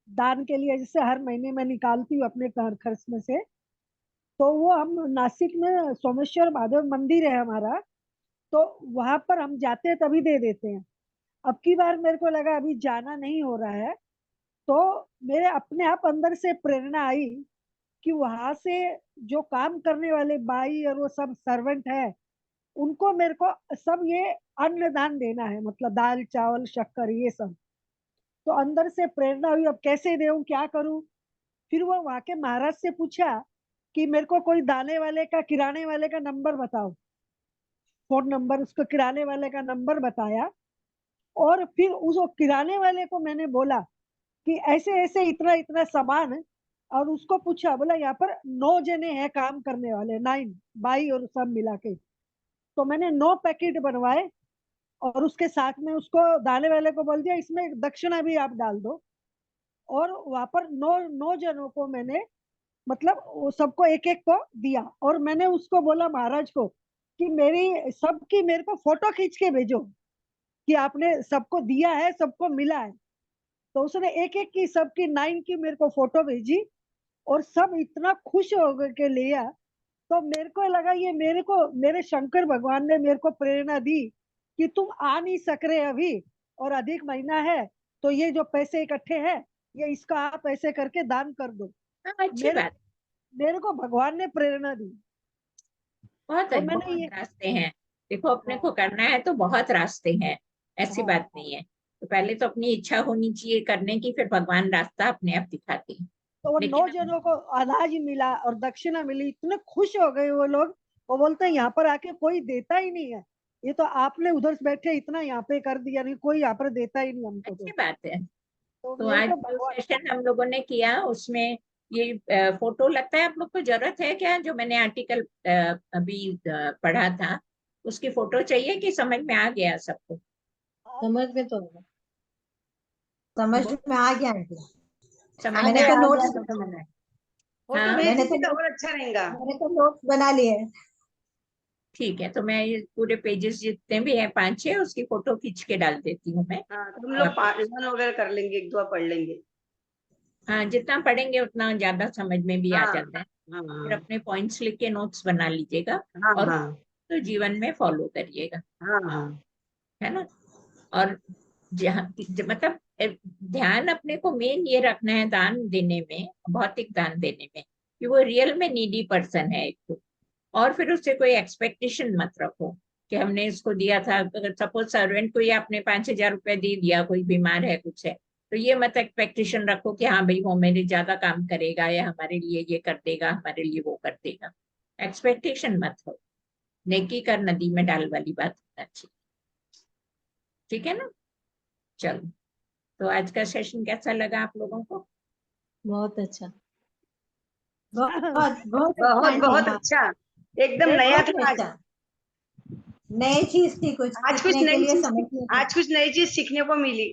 दान के लिए, जिससे हर महीने मैं निकालती हूँ अपने घर खर्च में से। तो वो हम नासिक में सोमेश्वर महादेव मंदिर है हमारा, तो वहां पर हम जाते हैं तभी दे देते हैं। अब की बार मेरे को लगा अभी जाना नहीं हो रहा है, तो मेरे अपने आप अंदर से प्रेरणा आई कि वहां से जो काम करने वाले बाई और वो सब सर्वेंट है, उनको मेरे को सब ये अन्नदान देना है, मतलब दाल चावल शक्कर ये सब। तो अंदर से प्रेरणा हुई, अब कैसे देऊं, क्या करूं। फिर वो वहां के महाराज से पूछा कि मेरे को कोई दाने वाले का, किराने वाले का नंबर बताओ, फोन नंबर। उसको किराने वाले का नंबर बताया, और फिर उस किराने वाले को मैंने बोला कि ऐसे ऐसे इतना इतना सामान है। और उसको पूछा, बोला यहाँ पर 9 जने हैं काम करने वाले, 9 बाई और सब मिला के। तो मैंने 9 पैकेट बनवाए, और उसके साथ में उसको दाने वाले को बोल दिया इसमें दक्षिणा भी आप डाल दो। और वहां पर 9 जनों को मैंने, मतलब वो सबको एक एक को दिया। और मैंने उसको बोला महाराज को कि मेरी सबकी मेरे को फोटो खींच के भेजो कि आपने सबको दिया है, सबको मिला है। तो उसने एक एक की, सबकी 9 की मेरे को फोटो भेजी, और सब इतना खुश हो गए के लिया। तो मेरे को लगा ये मेरे को, मेरे शंकर भगवान ने मेरे को प्रेरणा दी कि तुम आ नहीं सक रहे अभी, और अधिक महीना है, तो ये जो पैसे इकट्ठे हैं ये इसका आप ऐसे करके दान कर दो। हाँ, अच्छी मेरे बात। मेरे को भगवान ने प्रेरणा दी। बहुत और मैंने बहुत ये, रास्ते हैं। देखो अपने को हाँ, करना है तो बहुत रास्ते हैं, ऐसी हाँ, बात नहीं है। तो पहले तो अपनी इच्छा होनी चाहिए करने की, फिर भगवान रास्ता अपने आप दिखाते हैं। तो वो 9 लेकिन अब जनों को अनाज मिला और दक्षिणा मिली, इतने खुश हो गए वो लोग। वो बोलते हैं यहाँ पर आके कोई देता ही नहीं है, ये तो आपने उधर से बैठे इतना यहाँ पे कर दिया, नहीं कोई यहाँ पर देता ही नहीं हमको। अच्छी बात है। तो तो मेरे आज को जो भगवान, सेशन हम लोगों ने किया उसमें ये फोटो लगता है आप लोग को जरूरत है क्या, जो मैंने आर्टिकल अभी पढ़ा था, उसकी फोटो चाहिए कि समझ में आ गया सबको? समझ में तो समझ वो में आ गया आंटी। समझ में मैंने आ तो गया नोट्स तो फोटो हाँ भेज मैंने तो दीजिए तो और अच्छा रहेगा। नोट्स बना लिए हैं। ठीक है। तो मैं ये पूरे पेजेस जितने भी हैं 5-6 उसकी फोटो खींच के डाल देती हूँ मैं। हाँ तो हम लोग और पालन वगैरह कर लेंगे, एक दो पढ़ लेंगे। हाँ, जितना पढ़ेंगे उतना ज्यादा समझ में भी आ हाँ जाता है। हाँ फिर अपने पॉइंट्स लिख के नोट्स बना लीजिएगा, हाँ और हाँ तो जीवन में फॉलो करिएगा, हाँ हाँ है ना। और मतलब ध्यान अपने को मेन ये रखना है दान देने में, भौतिक दान देने में, कि वो रियल में नीडी पर्सन है एक तो। और फिर उससे कोई एक्सपेक्टेशन मत रखो कि हमने इसको दिया था। अगर सपोज सर्वेंट को ही आपने 5,000 रुपए दे दिया, कोई बीमार है कुछ है, तो ये मत एक्सपेक्टेशन रखो कि हाँ भाई वो मेरे ज्यादा काम करेगा या हमारे लिए ये कर देगा, हमारे लिए वो कर देगा। एक्सपेक्टेशन मत हो। नेकी कर नदी में डाल वाली बात होना चाहिए। ठीक है ना। चलो, तो आज का सेशन कैसा लगा आप लोगों को? बहुत अच्छा। बहुत बहुत अच्छा बहुत आंटी, बहुत हाँ अच्छा, एकदम मेरे नया बहुत था आज। अच्छा। नई चीज थी, कुछ आज कुछ सीखने के नई लिए, चीज, समझने के लिए। आज कुछ नई चीज सीखने को मिली।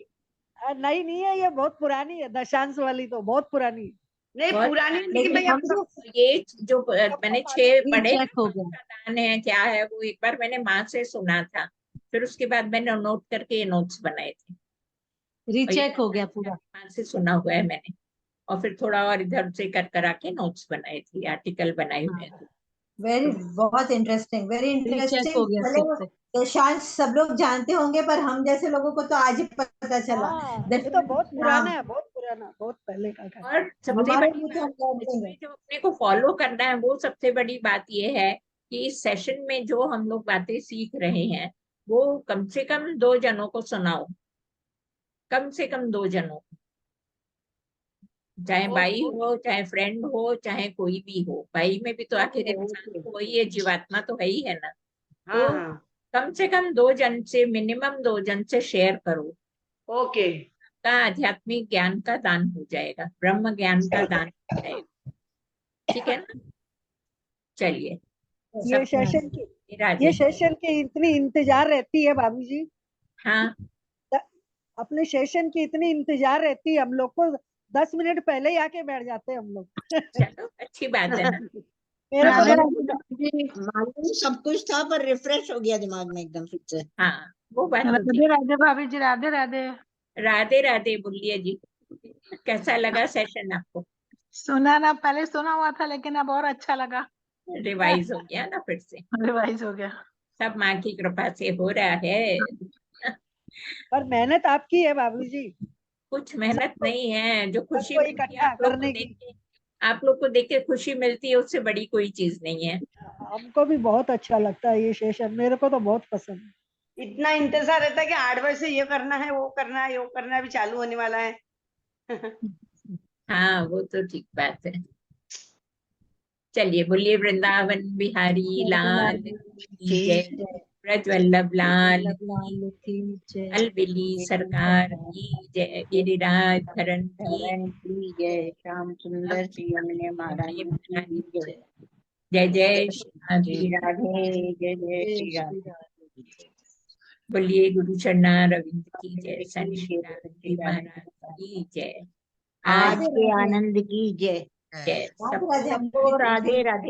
नई नहीं है, ये बहुत पुरानी है, दशांश वाली तो बहुत पुरानी है। नहीं बहुत पुरानी, पुरानी लेकिन है। भाई लेकिन अब हम सब जो ये जो सबको मैंने मालूम 6 है। पढ़े रीचेक ना, हो कौन गया। सा दान है क्या है, वो एक बार मैंने माँ से सुना था, फिर उसके बाद मैंने नोट करके ये नोट्स बनाए थे। और ये रीचेक हो गया दशांश का पूरा। भी माँ से सुना हुआ है मैंने, और फिर थोड़ा और इधर से कर करा के नोट्स बनाए थे, आर्टिकल बनाए हुए हाँ, हैं। वेरी, बहुत इंटरेस्टिंग, वेरी रीचेक हो इंटरेस्टिंग। गया भले फिर से। दशांश सब लोग जानते होंगे, पर हम जैसे लोगों को तो आज ही पता चला। हाँ, ये तो बहुत दशांश, पुराना हाँ, है, बहुत पुराना, बहुत पहले का है। और सबसे हमारे बड़ी लिए तो बात हम जानते इसमें हैं। जो अपने को फॉलो करना है, वो सबसे बड़ी बात ये है कि इस सेशन में जो हम लोग बातें सीख रहे हैं, वो कम से कम 2 जनों को सुनाओ। कम से कम 2 जनों को, चाहे भाई ओके हो, चाहे फ्रेंड हो, चाहे कोई भी हो। भाई में भी तो आखिर ओके इंसान ओके। तो वही है, जीवात्मा तो है ही है ना। हाँ तो हाँ कम से कम 2 जन से, मिनिमम 2 जन से शेयर करो, ओके। का आध्यात्मिक ज्ञान का दान हो जाएगा, ब्रह्म ज्ञान का दान हो जाएगा, ठीक है ना। चलिए, ये सब सेशन की राधे। ये सेशन की इतनी इंतजार रहती है भाभी जी, हाँ, अपने सेशन की इतनी इंतजार रहती है, हम लोग को 10 मिनट पहले ही आके बैठ जाते हैं हम लोग। चलो अच्छी बात है ना। मेरे को राधे तो राधे मालूम सब कुछ था पर रिफ्रेश हो गया दिमाग में एकदम फिर से। हाँ, वो बात होती राधे राधे भाभी जी, राधे राधे। है। राधे राधे बोलिए जी, कैसा लगा सेशन आपको? सुना ना, पहले सुना हुआ था लेकिन अब और अच्छा लगा, रिवाइज हो गया ना फिर से, रिवाइज हो गया। सब माँ की कृपा से हो रहा है। पर मेहनत आपकी है भाभी जी, कुछ मेहनत नहीं है, जो खुशी सबको मिलती है इकट्ठा आप लोग को करने देख की। के, आप लोग को देख के खुशी मिलती है, उससे बड़ी कोई चीज नहीं है। हमको भी बहुत अच्छा लगता है ये सेशन, मेरे को तो बहुत पसंद है। इतना इंतजार रहता है कि 8 बजे से ये करना है, वो करना है, वो करना है, अभी चालू होने वाला है। हाँ, वो तो ठीक बात है। चलिए, बोलिए वृंदावन बिहारी लाल की जय, ब्रजवल्लभ लाल की, अलबेली सरकार की जय, गिरिराज धरण की जय, श्याम सुंदर श्री यमुने महाराज की जय। जय, जय श्री श्री राधे। राधे, जय जय श्री राधे। बोलिए गुरु चरणा रविंद्र की जय, सन श्री जय राम श्री जी राधे। महाराज की जय। आज आज के आनंद की जय। जय, राधे सबको राधे, हमको राधे राधे।